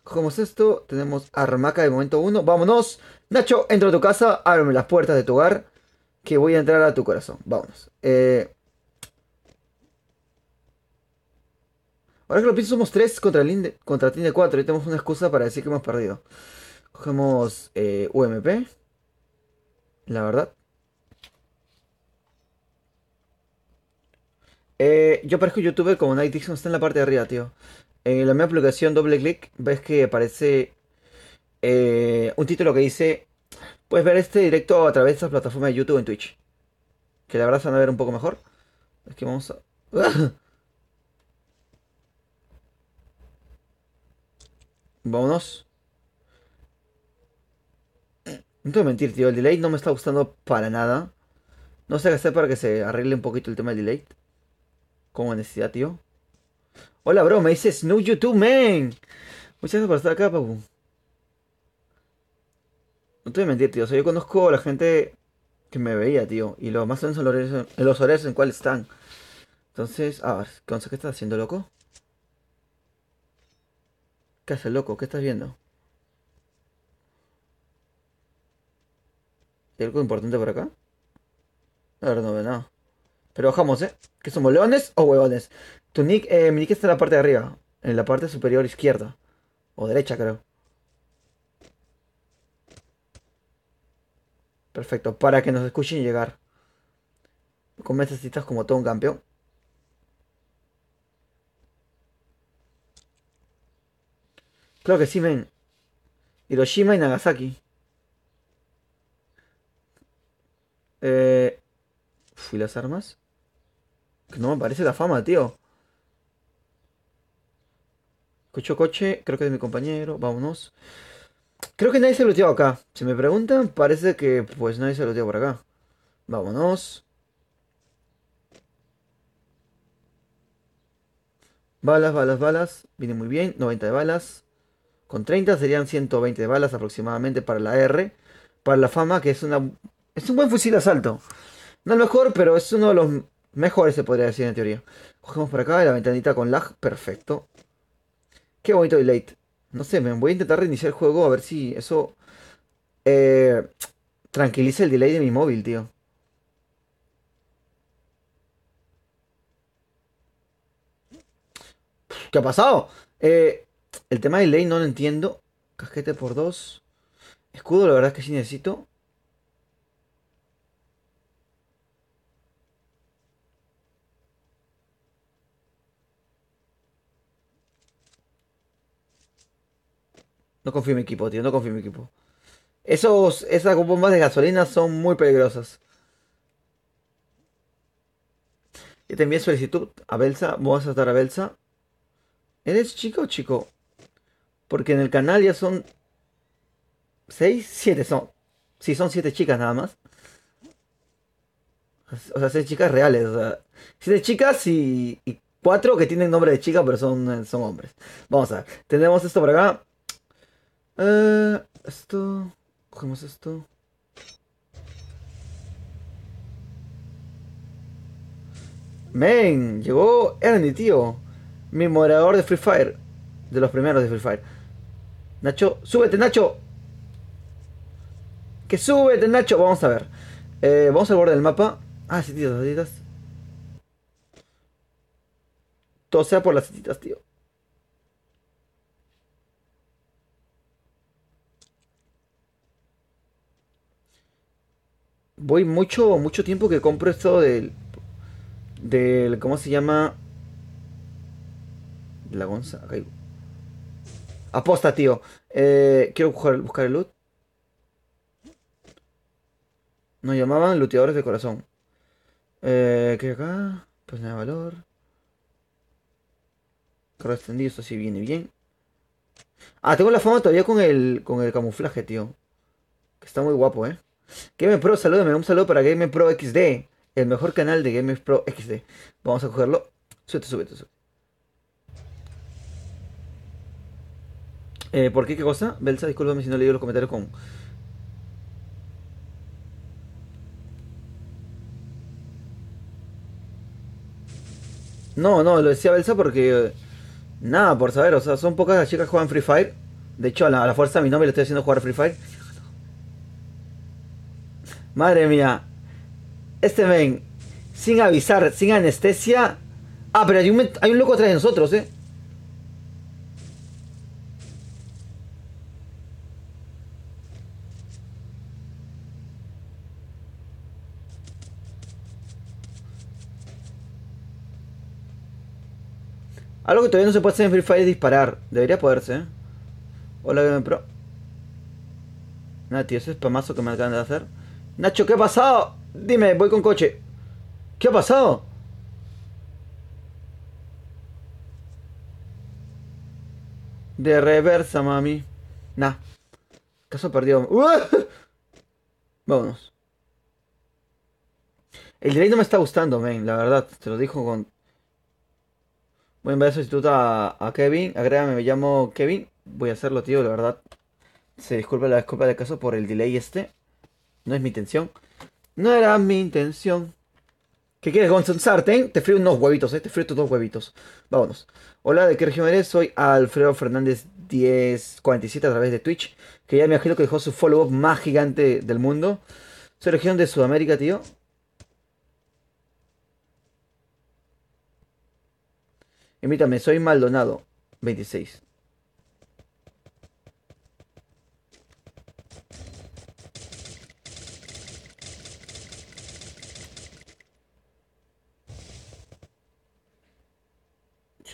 Cogemos esto, tenemos Armaca de momento uno. ¡Vámonos! Nacho, entra a tu casa, ábreme las puertas de tu hogar, que voy a entrar a tu corazón. Vámonos. Ahora que lo pienso, somos 3 contra Team de 4 y tenemos una excusa para decir que hemos perdido. Cogemos UMP, la verdad. Yo parezco youtuber como Night Dixon, está en la parte de arriba, tío. En la mi aplicación, doble clic, ves que aparece un título que dice: puedes ver este directo a través de esta plataforma de YouTube en Twitch. Que la verdad se van a ver un poco mejor. Es que vamos a. Vámonos. No te voy a mentir, tío. El delay no me está gustando para nada. No sé qué hacer para que se arregle un poquito el tema del delay. Como necesidad, tío. Hola, bro. Me dices no YouTube, man. Muchas gracias por estar acá, papu. No te voy a mentir, tío. O sea, yo conozco a la gente que me veía, tío. Y lo más son los horarios en cuáles están. Entonces, a ver, ¿qué estás haciendo, loco? ¿Qué haces, loco? ¿Qué estás viendo? ¿Hay algo importante por acá? La verdad no veo nada. Pero bajamos, ¿eh? ¿Qué somos, leones o huevones? Mi nick está en la parte de arriba. En la parte superior izquierda. O derecha, creo. Perfecto. Para que nos escuchen llegar. Con necesitas como todo un campeón. Claro que sí, men. Hiroshima y Nagasaki. Fui las armas. Que no me aparece la fama, tío. Escucho coche, creo que es de mi compañero. Vámonos. Creo que nadie se looteó acá. Si me preguntan, parece que pues nadie se looteó por acá. Vámonos. Balas, balas, balas. Viene muy bien. 90 de balas. Con 30 serían 120 de balas aproximadamente para la R. Para la fama, que es una... Es un buen fusil de asalto. No el mejor, pero es uno de los mejores, se podría decir en teoría. Cogemos por acá la ventanita con lag. Perfecto. Qué bonito delay. No sé, me voy a intentar reiniciar el juego a ver si eso eh, tranquiliza el delay de mi móvil, tío. ¿Qué ha pasado? El tema del delay no lo entiendo. Casquete por dos. Escudo, la verdad es que sí necesito. No confío en mi equipo, tío. No confío en mi equipo. Esas bombas de gasolina son muy peligrosas. Y te envié solicitud a Belsa. Vamos a estar a Belsa. ¿Eres chico o chico? Porque en el canal ya son 6 7 son. Sí, son 7 chicas nada más. O sea, 6 chicas reales. O sea, 7 chicas y 4 que tienen nombre de chica, pero son hombres. Vamos a ver. Tenemos esto por acá. Esto. Cogemos esto. Men, llegó Ernie, tío. Mi moderador de Free Fire. De los primeros de Free Fire. Nacho, súbete, Nacho. Que súbete, Nacho. Vamos a ver. Vamos al borde del mapa. Ah, sititas, sititas. Todo sea por las sititas, tío. Voy mucho tiempo que compro esto del, ¿cómo se llama? La Gonza. Acá hay- Aposta, tío. Quiero buscar el loot. Nos llamaban looteadores de corazón. ¿Qué hay acá? Pues nada de valor. Carro extendido, esto sí viene bien. Ah, tengo la fama todavía con el camuflaje, tío. Que está muy guapo, ¿eh? Game Pro, salúdame. Un saludo para Game Pro XD. El mejor canal de Game Pro XD. Vamos a cogerlo. Súbete, súbete, súbete. ¿Por qué? ¿Qué cosa? Belsa, discúlpame si no leí los comentarios con... No, no, lo decía Belsa porque... nada, por saber, o sea, son pocas las chicas que juegan Free Fire. De hecho, a la fuerza a mi novia le estoy haciendo jugar Free Fire. Madre mía, este men, sin avisar, sin anestesia. Ah, pero hay un loco atrás de nosotros, ¿eh? Algo que todavía no se puede hacer en Free Fire es disparar. Debería poderse, ¿eh? Hola, Game Pro. Nada, tío, ese spamazo que me acaban de hacer. Nacho, ¿qué ha pasado? Dime, voy con coche. ¿Qué ha pasado? De reversa, mami. Nah, caso perdido. Vámonos. El delay no me está gustando, men, la verdad. Te lo dijo con... Voy a enviar solicitud a Kevin. Agrégame, me llamo Kevin. Voy a hacerlo, tío, la verdad. Se disculpa la disculpa del caso por el delay este. No es mi intención. No era mi intención. ¿Qué quieres, Gonzalo Sartén? Te frío unos huevitos, Te frío estos dos huevitos. Vámonos. Hola, ¿de qué región eres? Soy Alfredo Fernández 1047 a través de Twitch. Que ya me imagino que dejó su follow-up más gigante del mundo. Soy región de Sudamérica, tío. Invítame, soy Maldonado 26.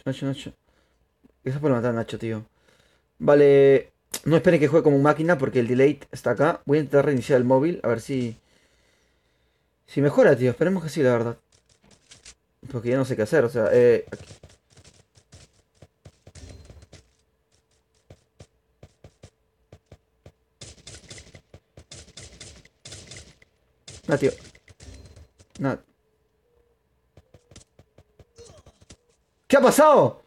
Nacho, Nacho. Gracias por matar a Nacho, tío. Vale. No esperen que juegue como máquina porque el delay está acá. Voy a intentar reiniciar el móvil. A ver si... Si mejora, tío, esperemos que sí, la verdad. Porque ya no sé qué hacer, o sea, no, tío. No. ¿Qué ha pasado?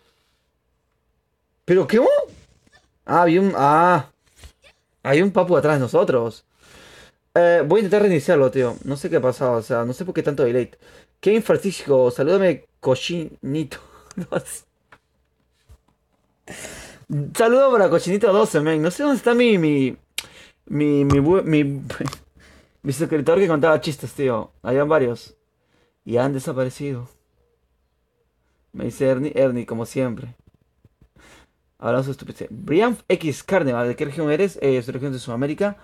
¿Pero qué? Ah, hay un papu atrás de nosotros. Voy a intentar reiniciarlo, tío. No sé qué ha pasado, o sea, no sé por qué tanto delay. Kevin Francisco, salúdame, cochinito. Saludo para Cochinito 12, men. No sé dónde está mi suscriptor que contaba chistes, tío. Habían varios. Y han desaparecido. Me dice Ernie, como siempre. Hablamos de estupidez. Brian X Carnival, ¿de qué región eres? Soy región de Sudamérica.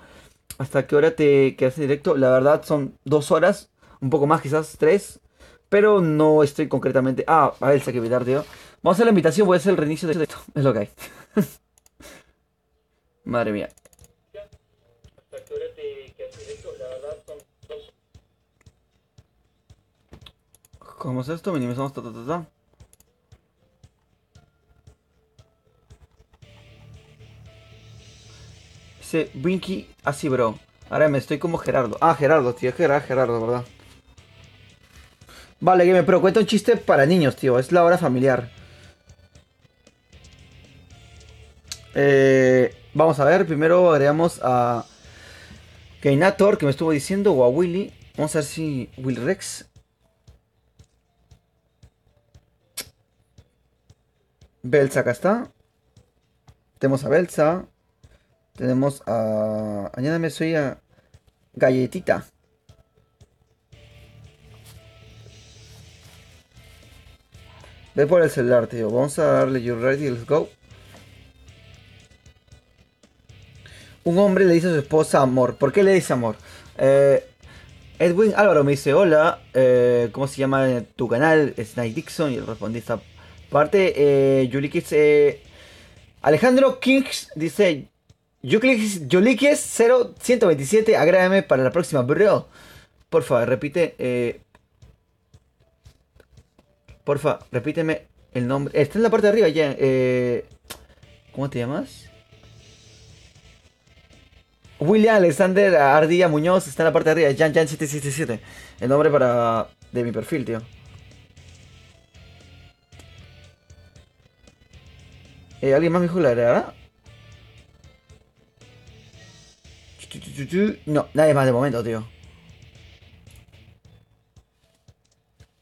¿Hasta qué hora te quedas en directo? La verdad son 2 horas. Un poco más, quizás 3. Pero no estoy concretamente. Ah, a ver, que evitar, tío. Vamos a hacer la invitación, voy a hacer el reinicio de esto. Es lo que hay. Madre mía. ¿Hasta qué hora te quedas en directo? La verdad son 2. ¿Cómo es esto? Minimizamos ta. Dice Winky así, bro. Ahora me estoy como Gerardo. Ah, Gerardo, tío. Es que era Gerardo, ¿verdad? Vale, que me pero cuenta un chiste para niños, tío. Es la hora familiar. Vamos a ver. Primero agregamos a Keinator, que me estuvo diciendo, o a Willy. Vamos a ver si Will Rex. Belsa, acá está. Tenemos a Belsa. Tenemos a... Añádame, soy a Galletita. Ve por el celular, tío. Vamos a darle You Ready, let's go. Un hombre le dice a su esposa amor. ¿Por qué le dice amor? Edwin Álvaro me dice, hola, ¿cómo se llama tu canal? Snake Dixon. Y le respondí esta parte. Yulikis, Alejandro Kings dice, Yulikis 0127, agrégame para la próxima, bro. Porfa, repite, porfa, repíteme el nombre. Está en la parte de arriba ya. ¿Cómo te llamas? William Alexander Ardilla Muñoz está en la parte de arriba. Jan777. El nombre de mi perfil, tío. ¿Alguien más me dijo la verdad? No, nadie más de momento, tío.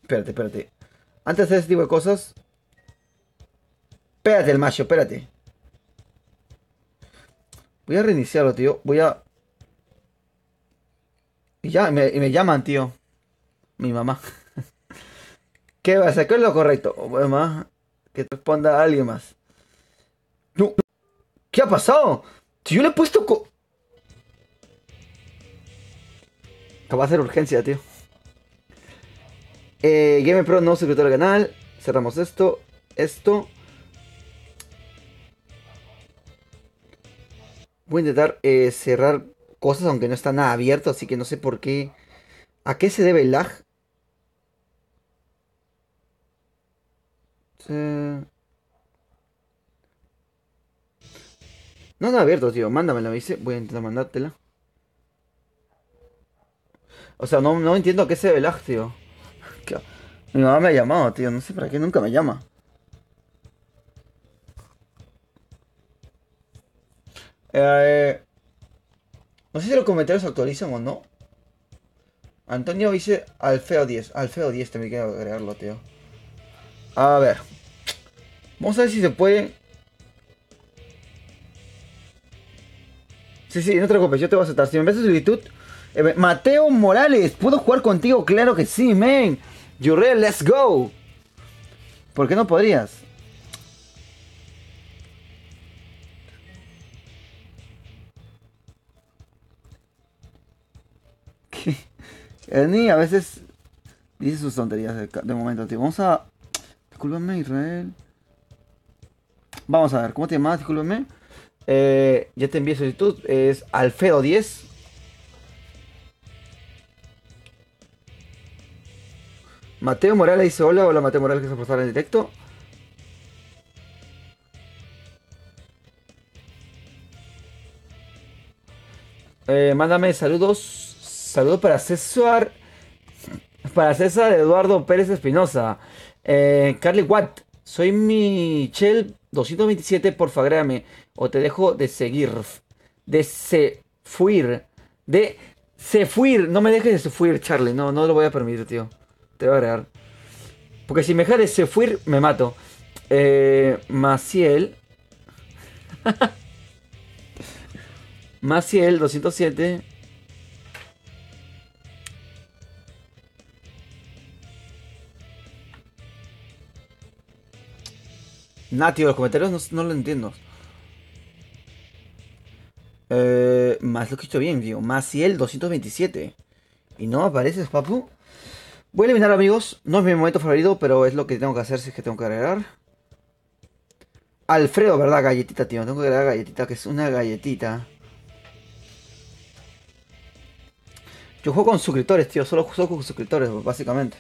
Espérate. Antes de hacer ese tipo de cosas. Espérate, el macho, espérate. Voy a reiniciarlo, tío. Y ya, me llaman, tío. Mi mamá. ¿Qué va a hacer? ¿Qué es lo correcto? Mamá, que te responda a alguien más. No. ¿Qué ha pasado? Si yo le he puesto... Acaba de hacer urgencia, tío. Game Pro no suscriptor al canal. Cerramos esto. Esto. Voy a intentar cerrar cosas aunque no está nada abierto, así que no sé por qué. ¿A qué se debe el lag? No, nada abierto, tío. Mándamela, me dice. Voy a intentar mandártela. O sea, no entiendo a qué se debe el lag, tío. Mi mamá me ha llamado, tío. No sé para qué nunca me llama. No sé si los comentarios se actualizan o no. Antonio dice Alfeo 10. Alfeo 10 también quiero agregarlo, tío. A ver. Vamos a ver si se puede. Sí, no te preocupes, yo te voy a aceptar. Si me envías solicitud. Mateo Morales, ¿puedo jugar contigo? Claro que sí, man. Yurel, let's go. ¿Por qué no podrías? Ernie a veces dice sus tonterías de momento, tío. Vamos a... Discúlpame, Israel. Vamos a ver, ¿cómo te llamas? Discúlpame. Ya te envié solicitud. Es Alfeo 10. Mateo Morales dice hola. Hola Mateo Morales que se aportar en directo. Mándame saludos. Saludos para César. Para César Eduardo Pérez Espinosa. Carly Watt. Soy Michelle 227. Porfa, agrégame. O te dejo de seguir. De se fuir. De se fuir. No me dejes de se fuir, Charlie. No, no lo voy a permitir, tío. Te voy a agregar. Porque si me dejas de se fuir, me mato. Maciel. Maciel 207. Nah, tío, los comentarios no lo entiendo. Más lo que he hecho bien, tío. Maciel 227. Y no apareces, papu. Voy a eliminar amigos. No es mi momento favorito, pero es lo que tengo que hacer si es que tengo que agregar. Alfredo, ¿verdad? Galletita, tío. Tengo que agregar galletita, que es una galletita. Yo juego con suscriptores, tío. Solo juego con suscriptores, básicamente.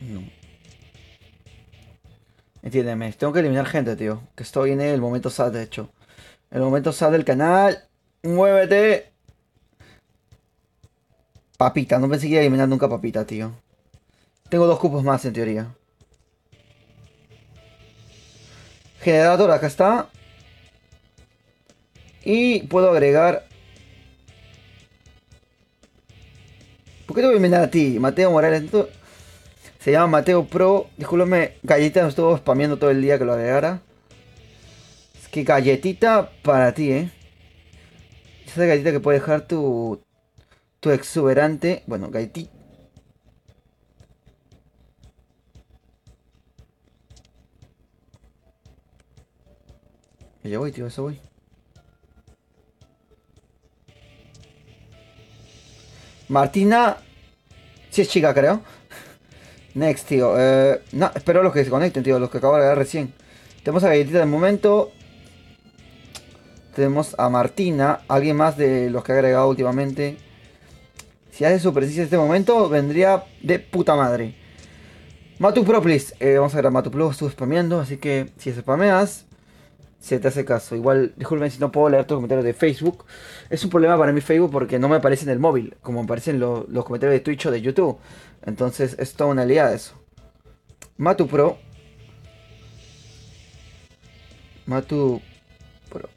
No. Entiéndeme. Tengo que eliminar gente, tío. Que estoy en el momento sad, de hecho. El momento sad del canal. ¡Muévete! Papita. No pensé que iba a eliminar nunca papita, tío. Tengo dos cupos más, en teoría. Generador, acá está. Y puedo agregar... ¿Por qué te voy a eliminar a ti? Mateo Morales. Se llama Mateo Pro. Discúlpame, galletita me estuvo spameando todo el día que lo agregara. Es que galletita para ti, Esa galletita que puede dejar tu exuberante. Bueno, galletita. Ya voy, tío, eso voy. Martina. Sí es chica, creo. Next, tío. No, espero los que se conecten, tío. Los que acabo de agregar recién. Tenemos a galletita de momento. Tenemos a Martina. Alguien más de los que ha agregado últimamente. Si hace su presencia en este momento, vendría de puta madre. Matu Pro, please. Vamos a ver a Matu Pro. Estuve spameando. Así que si spameas, se te hace caso. Igual, disculpen si no puedo leer tus comentarios de Facebook. Es un problema para mí Facebook porque no me aparece en el móvil. Como me aparecen los comentarios de Twitch o de YouTube. Entonces es toda una liada eso. Matu Pro. Matu Pro.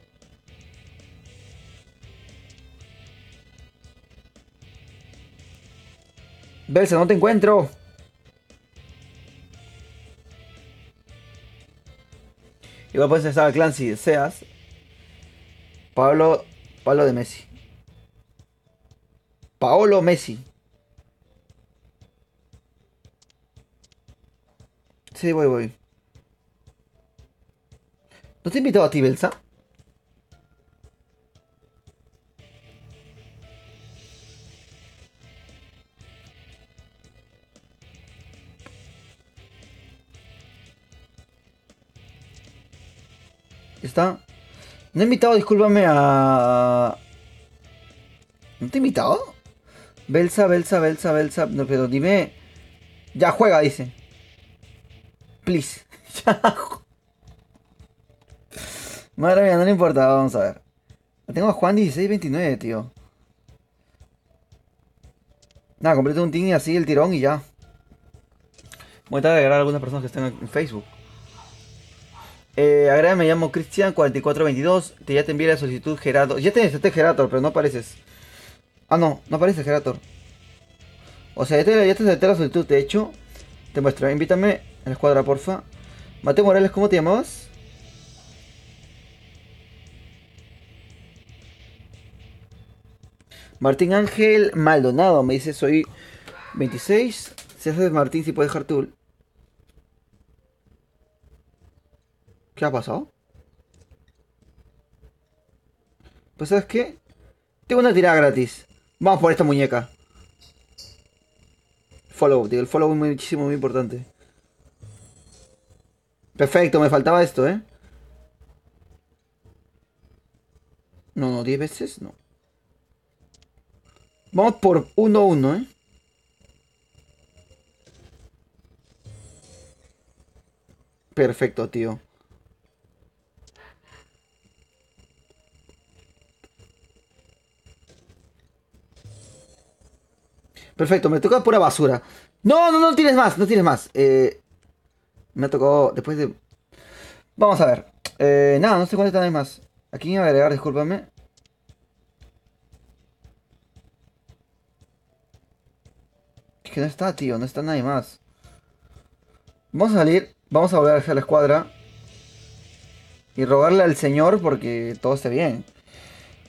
Belsa, no te encuentro. Igual puedes estar al clan si deseas. Pablo de Messi. Paolo Messi. Sí, voy. ¿No te he invitado a ti, Belsa? ¿Está? No he invitado, discúlpame a... ¿No te he invitado? Belsa. No, pero dime... Ya juega, dice. Please. Ya. Madre mía, no le importa, vamos a ver. Tengo a Juan 1629, tío. Nada, completo un team y así el tirón y ya. Voy a tratar de agregar a algunas personas que estén en Facebook. Agrega, me llamo Cristian4422. Ya te envié la solicitud, Gerardo. Ya te necesité Gerator, pero no apareces. Ah, no aparece Gerator. O sea, ya te acepté la solicitud, de hecho. Te muestro, invítame en la escuadra, porfa. Mateo Morales, ¿cómo te llamabas? Martín Ángel Maldonado, me dice, soy 26. Si haces Martín, si puedes dejar tu... ¿Qué ha pasado? Pues ¿sabes qué? Tengo una tirada gratis. Vamos por esta muñeca. Follow, tío. El follow es muchísimo, muy importante. Perfecto, me faltaba esto, ¿eh? No, no, 10 veces, no. Vamos por 1-1, ¿eh? Perfecto, tío. Perfecto, me toca pura basura. No, no, no tienes más, no tienes más. Me ha tocado después de... Vamos a ver. Nada, no sé cuánto hay más. ¿A quién iba a agregar? Discúlpame. Es que no está, tío, no está nadie más. Vamos a salir, vamos a volver a hacer la escuadra. Y rogarle al señor porque todo esté bien.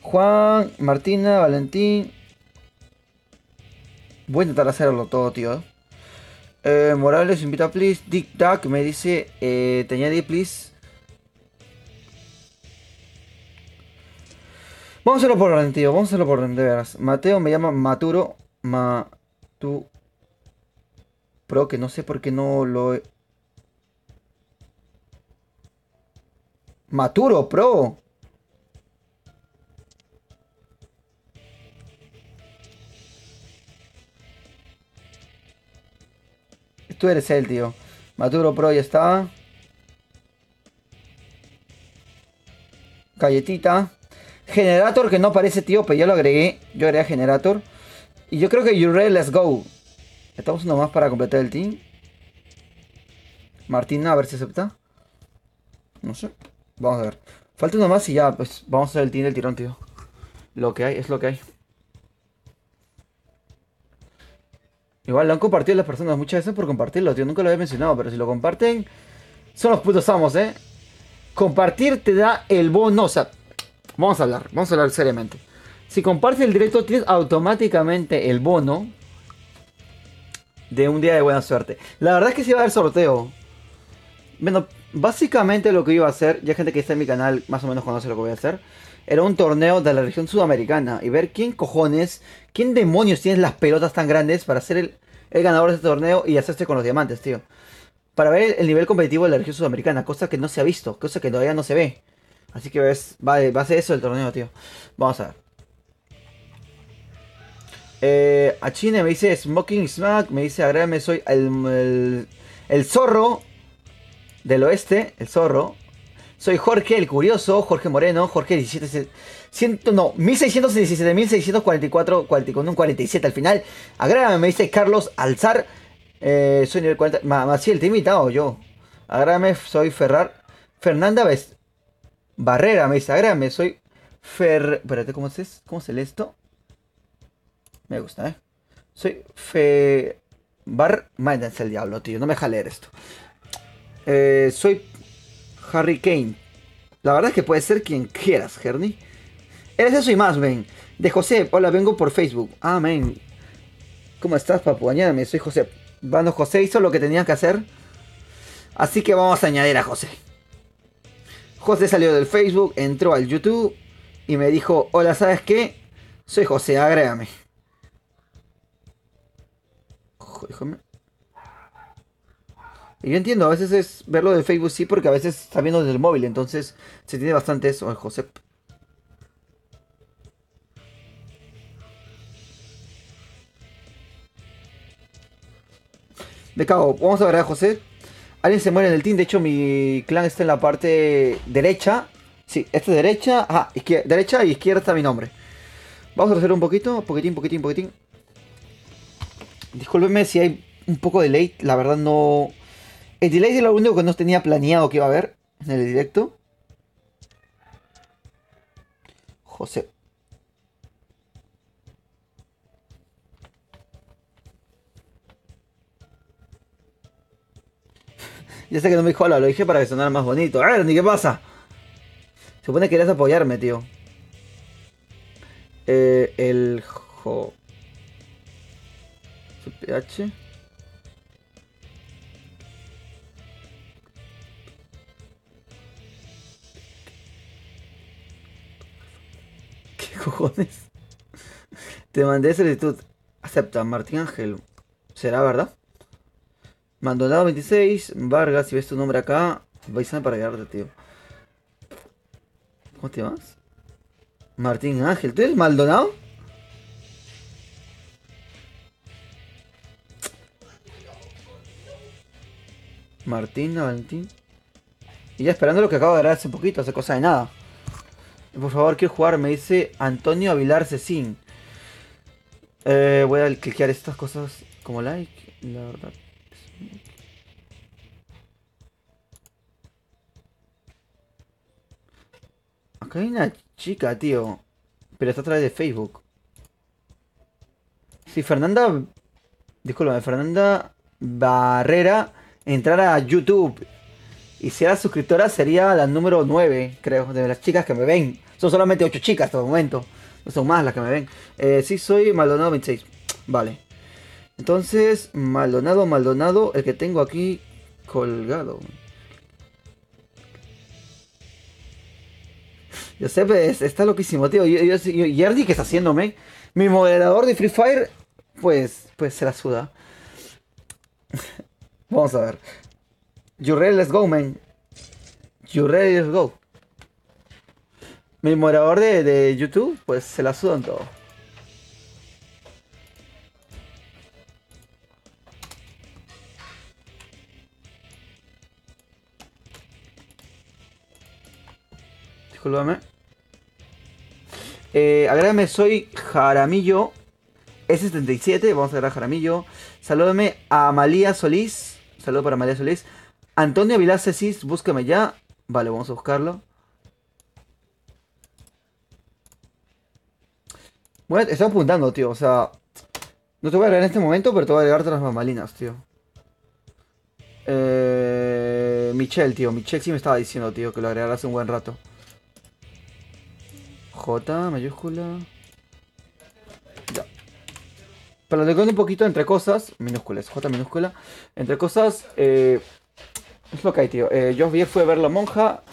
Juan, Martina, Valentín. Voy a intentar hacerlo todo, tío. Morales, invita please. Dick Duck me dice, te añadí please. Vamos a hacerlo por orden, tío. Vamos a hacerlo por orden, de veras. Mateo me llama Maturo. Pro, que no sé por qué no lo... Maturo, Pro. Tú eres él, tío. Maturo Pro ya está. Galletita. Generator que no aparece, tío, pero ya lo agregué. Yo agregué a Generator. Y yo creo que you're ready, let's go. Estamos uno más para completar el team. Martina, a ver si acepta. No sé. Vamos a ver. Falta uno más y ya, pues vamos a hacer el team del tirón, tío. Lo que hay es lo que hay. Igual lo han compartido las personas muchas veces por compartirlo, tío. Nunca lo había mencionado, pero si lo comparten, son los putos amos, ¿eh? Compartir te da el bono. O sea, vamos a hablar seriamente. Si compartes el directo, tienes automáticamente el bono de un día de buena suerte. La verdad es que sí va a haber sorteo. Bueno, básicamente lo que iba a hacer, ya gente que está en mi canal más o menos conoce lo que voy a hacer, era un torneo de la región sudamericana y ver quién cojones, quién demonios tiene las pelotas tan grandes para ser el ganador de este torneo y hacerse con los diamantes, tío. Para ver el nivel competitivo de la región sudamericana, cosa que no se ha visto, cosa que todavía no se ve. Así que va a ser eso el torneo, tío. Vamos a ver. A Chine me dice Smoking Smack, me dice agrégame, soy el zorro del oeste, el zorro. Soy Jorge el Curioso, Jorge Moreno, Jorge 17... no, 1617.644, con un 47 al final. Agrégame, me dice Carlos Alzar. Soy nivel 40. Maciel, te he invitado yo. Agrégame, soy Fernanda Barrera, me dice. Agrégame, soy Espérate, ¿cómo se lee esto? Me gusta, ¿eh? Soy Mándase el diablo, tío. No me deja leer esto. Soy Harry Kane. La verdad es que puede ser quien quieras, Herny. Eres eso y más, ven. De José, hola, vengo por Facebook. Ah, men. ¿Cómo estás, papu? Añádame, soy José. Bueno, José hizo lo que tenía que hacer. Así que vamos a añadir a José. José salió del Facebook, entró al YouTube y me dijo, hola, ¿sabes qué? Soy José, agrégame. Déjame. Y yo entiendo, a veces es verlo de Facebook sí, porque a veces está viendo desde el móvil, entonces se tiene bastante eso, José. Me cago, vamos a ver a José. Alguien se muere en el team, de hecho mi clan está en la parte derecha. Sí, esta es derecha, ajá, derecha y izquierda está mi nombre. Vamos a hacer un poquito, poquitín. Discúlpeme si hay un poco de delay, la verdad no... El delay es lo único que no tenía planeado que iba a haber en el directo. José. Ya sé que no me dijo hola, lo dije para que sonara más bonito. A ver, ni qué pasa. Se supone que querías apoyarme, tío. El... CPH. ¿Qué cojones? Te mandé solicitud. Acepta, Martín Ángel. ¿Será verdad? Maldonado 26, Vargas, si ves tu nombre acá. Avísame para ayudarte, tío. ¿Cómo te llamas? Martín Ángel. ¿Tú eres Maldonado? Martín, Valentín. Y ya esperando lo que acabo de grabar hace poquito, hace cosa de nada. Por favor, quiero jugar, me dice Antonio Avilar Cecín. Voy a cliquear estas cosas como like, la verdad. Acá hay una chica, tío. Pero está a través de Facebook. Si Fernanda, discúlpame, Fernanda Barrera entrara a YouTube y sea suscriptora sería la número 9, creo, de las chicas que me ven. Son solamente 8 chicas hasta el momento. No son más las que me ven. Sí, soy Maldonado 26. Vale. Entonces, Maldonado, el que tengo aquí colgado. Josep está loquísimo, tío. Yerdy, ¿qué está haciéndome? Mi moderador de Free Fire, pues se la suda. Vamos a ver. You ready, let's go, man. You ready, let's go. Mi moderador de YouTube, pues se la sudan todo. Discúlpame. Agrégame, soy Jaramillo S77. Vamos a agregar a Jaramillo. Salúdame a Amalia Solís. Saludo para Amalia Solís. Antonio Vilar Cecis, búscame ya. Vale, vamos a buscarlo. Bueno, estoy apuntando, tío. O sea, no te voy a agregar en este momento, pero te voy a agregar las mamalinas, tío. Michelle, tío. Michelle sí me estaba diciendo, tío, que lo agregara hace un buen rato. J mayúscula. Ya. Pero le cuento un poquito entre cosas. Minúsculas. J minúscula. Entre cosas. Es lo que hay, tío. Yo ayer fui a ver La Monja.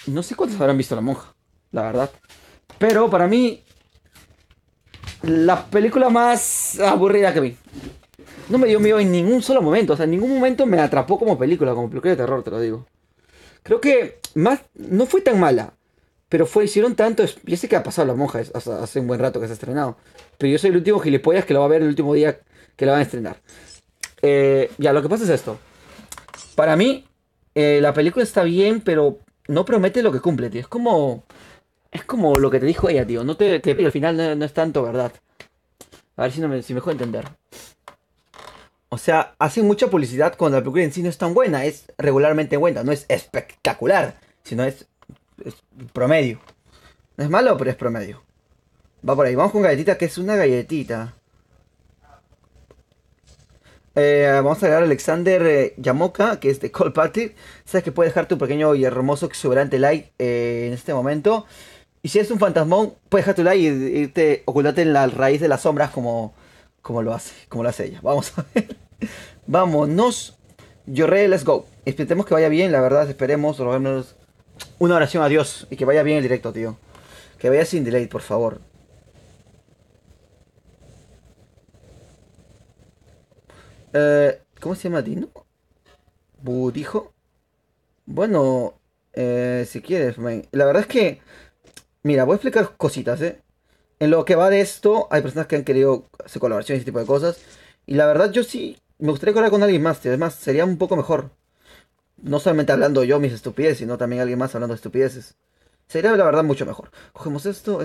No sé cuántos habrán visto La Monja. La verdad. Pero para mí. La película más aburrida que vi. No me dio miedo en ningún solo momento. O sea, en ningún momento me atrapó como película de terror, te lo digo. Creo que más no fue tan mala. Pero hicieron tanto. Yo sé que ha pasado La Monja hace un buen rato que se ha estrenado. Pero yo soy el último gilipollas que lo va a ver el último día que la van a estrenar. Ya, lo que pasa es esto. Para mí, la película está bien, pero no promete lo que cumple, tío. Es como lo que te dijo ella, tío. No te al final no es tanto, ¿verdad? A ver si me dejo entender. O sea, hacen mucha publicidad cuando la película en sí no es tan buena. Es regularmente buena. No es espectacular, sino es promedio. No es malo, pero es promedio. Va por ahí. Vamos con galletita, que es una galletita. Vamos a agregar a Alexander Yamoka, que es de Cold Party. Sabes que puedes dejar tu pequeño y hermoso, exuberante like en este momento. Y si eres un fantasmón, puedes dejar tu like y ocultarte en la raíz de las sombras como lo hace ella. Vamos a ver. Vámonos. Yorre, let's go. Esperemos que vaya bien, la verdad, esperemos. Rogarnos una oración a Dios y que vaya bien el directo, tío. Que vaya sin delay, por favor. ¿Cómo se llama Dino? ¿Budijo? Bueno, si quieres, man. La verdad es que, mira, voy a explicar cositas, ¿eh? En lo que va de esto, hay personas que han querido hacer colaboraciones y ese tipo de cosas. Y la verdad, yo sí me gustaría colaborar con alguien más, tío. Además, sería un poco mejor. No solamente hablando yo mis estupideces, sino también alguien más hablando de estupideces. Sería la verdad mucho mejor. Cogemos esto.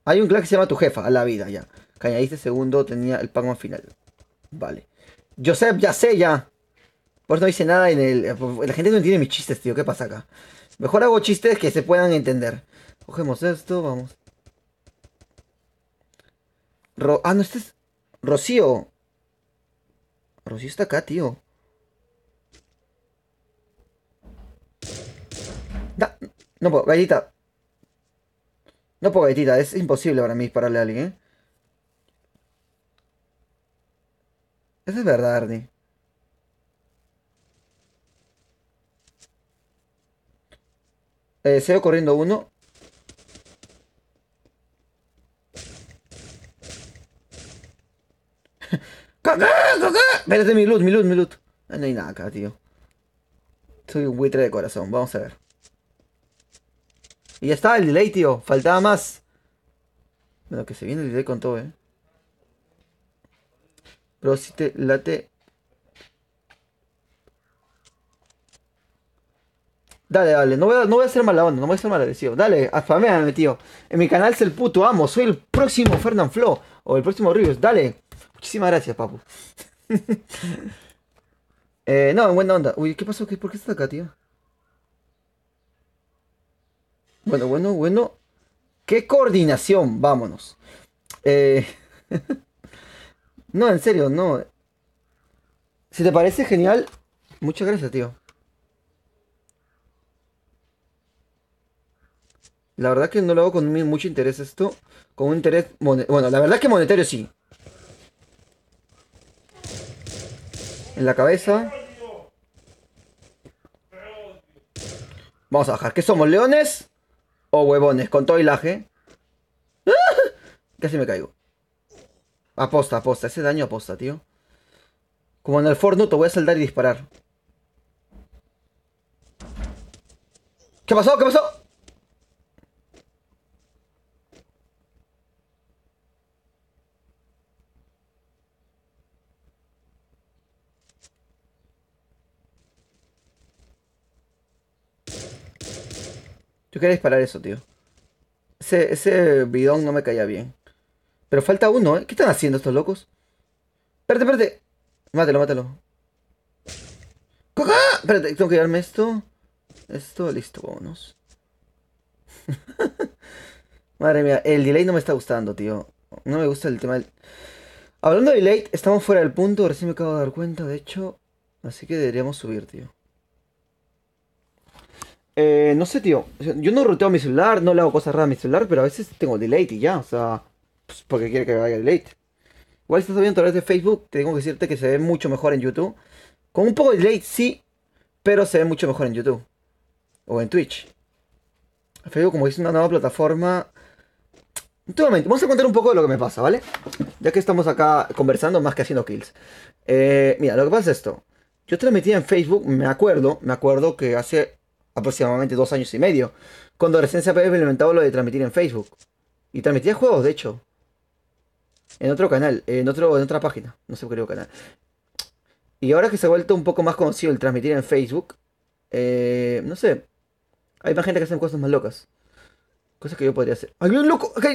Hay un clan que se llama Tu Jefa, a la vida, ya. Que añadiste segundo, tenía el Pac-Man final. Vale. Joseph, ya sé, ya. Por eso no dice nada en el. La gente no entiende mis chistes, tío. ¿Qué pasa acá? Mejor hago chistes que se puedan entender. Cogemos esto, vamos. No, este es. Rocío. Rocío está acá, tío. No puedo, gallita. No puedo, galletita. Es imposible para mí dispararle a alguien, ¿eh? Eso es verdad, Ernie. Sigo corriendo uno. ¡Cagá! ¡Coca! Espérate, mi loot, mi loot, mi loot. Ah, no hay nada acá, tío. Soy un buitre de corazón, vamos a ver. Y ya está, el delay, tío. Faltaba más. Bueno, que se viene el delay con todo, Pero si te late. Dale, dale, no voy a hacer mala onda, no voy a ser malagradecido. Dale, spameame, tío. En mi canal es el puto amo, soy el próximo Fernand Flo. O el próximo Rius, dale. Muchísimas gracias, papu. No, en buena onda. Uy, ¿qué pasó? ¿Por qué estás acá, tío? Bueno, bueno, bueno. ¡Qué coordinación! Vámonos. Eh, no, en serio, no. Si te parece genial, muchas gracias, tío. La verdad que no lo hago con mucho interés esto. Con un interés... Bueno, la verdad que monetario sí. En la cabeza. Vamos a bajar. ¿Qué somos, leones? O huevones, con todo hilaje. Casi me caigo. Aposta, aposta. Ese daño aposta, tío. Como en el Fortnite, te voy a saltar y disparar. ¿Qué pasó? ¿Qué pasó? Yo quería disparar eso, tío. Ese bidón no me caía bien. Pero falta uno, ¿eh? ¿Qué están haciendo estos locos? Espérate, espérate. Mátalo, mátalo. ¡Coca! Espérate, tengo que llevarme esto. Esto, listo, vámonos. Madre mía, el delay no me está gustando, tío. No me gusta el tema del... Hablando de delay, estamos fuera del punto. Recién me acabo de dar cuenta, de hecho. Así que deberíamos subir, tío. No sé, tío. O sea, yo no ruteo mi celular, no le hago cosas raras a mi celular, pero a veces tengo delay y ya. O sea, pues porque quiere que vaya delay. Igual si estás viendo a través de Facebook, tengo que decirte que se ve mucho mejor en YouTube. Con un poco de delay, sí, pero se ve mucho mejor en YouTube. O en Twitch. Facebook, como es una nueva plataforma. Últimamente, vamos a contar un poco de lo que me pasa, ¿vale? Ya que estamos acá conversando más que haciendo kills. Mira, lo que pasa es esto. Yo transmitía en Facebook, me acuerdo que hace aproximadamente 2 años y medio, cuando recién se había implementado lo de transmitir en Facebook. Y transmitía juegos, de hecho, en otro canal, en otra página, no sé qué canal. Y ahora que se ha vuelto un poco más conocido el transmitir en Facebook, no sé, hay más gente que hace cosas más locas. Cosas que yo podría hacer. ¡Hay un loco! ¡Ok!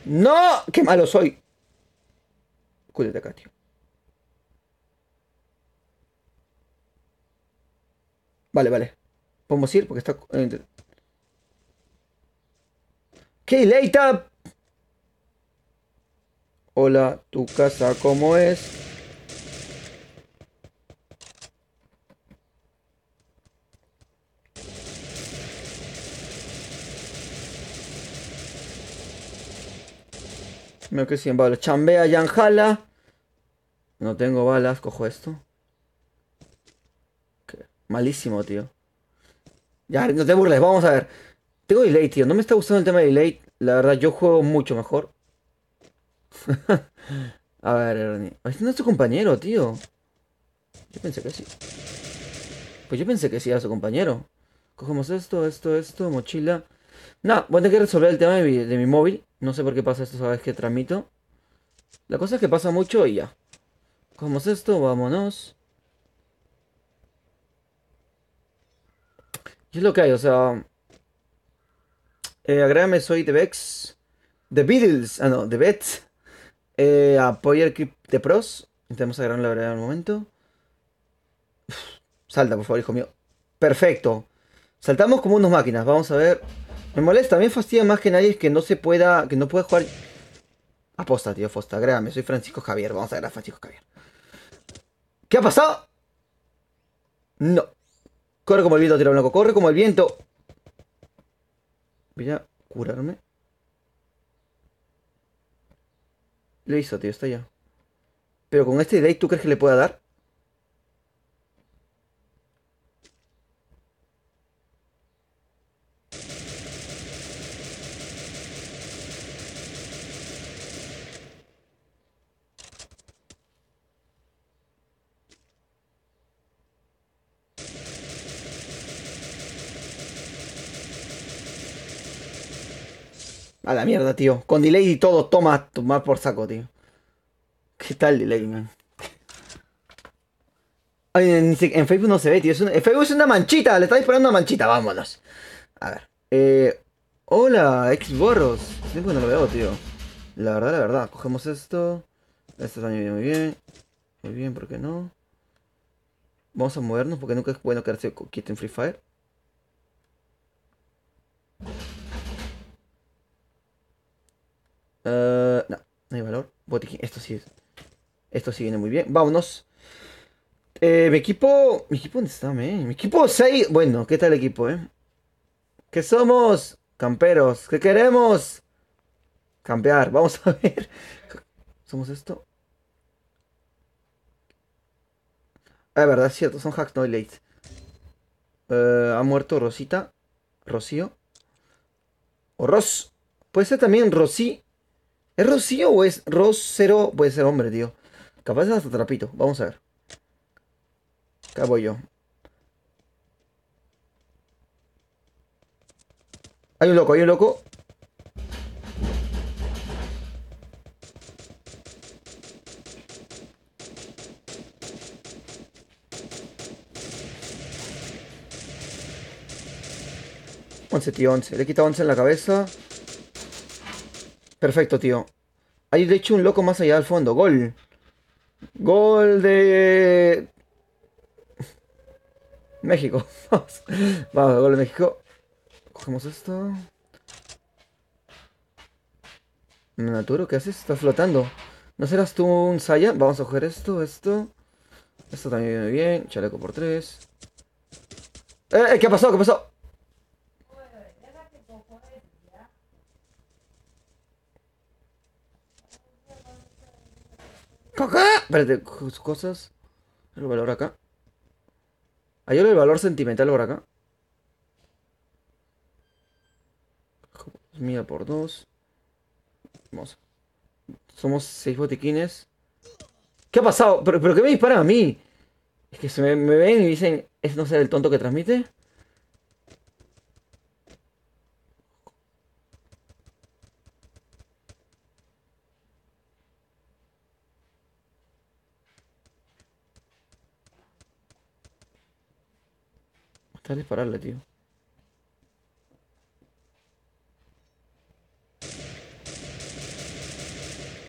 ¡No! ¡Qué malo soy! Cuídate acá, tío. Vale, vale. Podemos ir porque está... ¡Qué leita! Hola, tu casa, ¿cómo es? Me quedé sin balas. Chambea, Yanjala. No tengo balas, cojo esto. Malísimo, tío. Ya, no te burles, vamos a ver. Tengo delay, tío. No me está gustando el tema de delay. La verdad, yo juego mucho mejor. A ver, Ernie. Este no es tu compañero, tío. Yo pensé que sí. Pues yo pensé que sí era su compañero. Cogemos esto, esto, mochila. No, voy a tener que resolver el tema de mi móvil. No sé por qué pasa esto, sabes que transmito. La cosa es que pasa mucho y ya. Cogemos esto, vámonos. Y es lo que hay, o sea. Agrégame, soy The Vex. The Beatles. Ah, no, The Vets. Apoya el clip de pros. Intentamos agregar la verdad en un momento. Salta, por favor, hijo mío. Perfecto. Saltamos como unos máquinas. Vamos a ver. Me molesta, me fastidia más que nadie es que no se pueda. Que no pueda jugar. Aposta, tío, aposta. Agrégame, soy Francisco Javier. Vamos a ver a Francisco Javier. ¿Qué ha pasado? No. Corre como el viento, tiro blanco. Corre como el viento. Voy a curarme. Lo hizo, tío, está ya. Pero con este delay, ¿tú crees que le pueda dar? A la mierda, tío. Con delay y todo, toma por saco, tío. ¿Qué tal delay, man? Ay, en Facebook no se ve, tío. En Facebook es una manchita. Le está disparando una manchita. Vámonos. A ver. Hola, ex Borros. Tiempo que no lo veo, tío. La verdad. Cogemos esto. Esto también viene muy bien. Muy bien, ¿por qué no? Vamos a movernos porque nunca es bueno quedarse quieto en Free Fire. No, no hay valor. Botiquín. Esto sí viene muy bien. Vámonos. Mi equipo. ¿Mi equipo dónde está, man? Mi equipo 6. Bueno, ¿qué tal el equipo, eh? ¿Qué somos? Camperos. ¿Qué queremos? Campear. Vamos a ver. ¿Somos esto? Ah, verdad, es cierto. Son hacks, no late. Ha muerto Rosita. Rocío. O Ros. Puede ser también Rosy. ¿Es Rocío o es Rosero? Puede ser hombre, tío. Capaz es hasta trapito. Vamos a ver. Acá voy yo. Hay un loco, hay un loco. 11, tío, 11. Le he quitado 11 en la cabeza. Perfecto, tío. Hay de hecho un loco más allá al fondo. Gol. Gol de México. Vamos, vamos, gol de México. Cogemos esto. Naturo, ¿qué haces? Estás flotando. ¿No serás tú un Saya? Vamos a coger esto, esto. Esto también viene bien. Chaleco por 3. ¿Qué pasó? ¿Qué pasó? ¡Coca! Espérate, cosas. El valor acá. Hay el valor sentimental por acá. Mira por 2. Vamos. Somos 6 botiquines. ¿Qué ha pasado? ¿Pero qué me disparan a mí? Es que me ven y dicen, ¿es no ser el tonto que transmite? Está a dispararle, tío.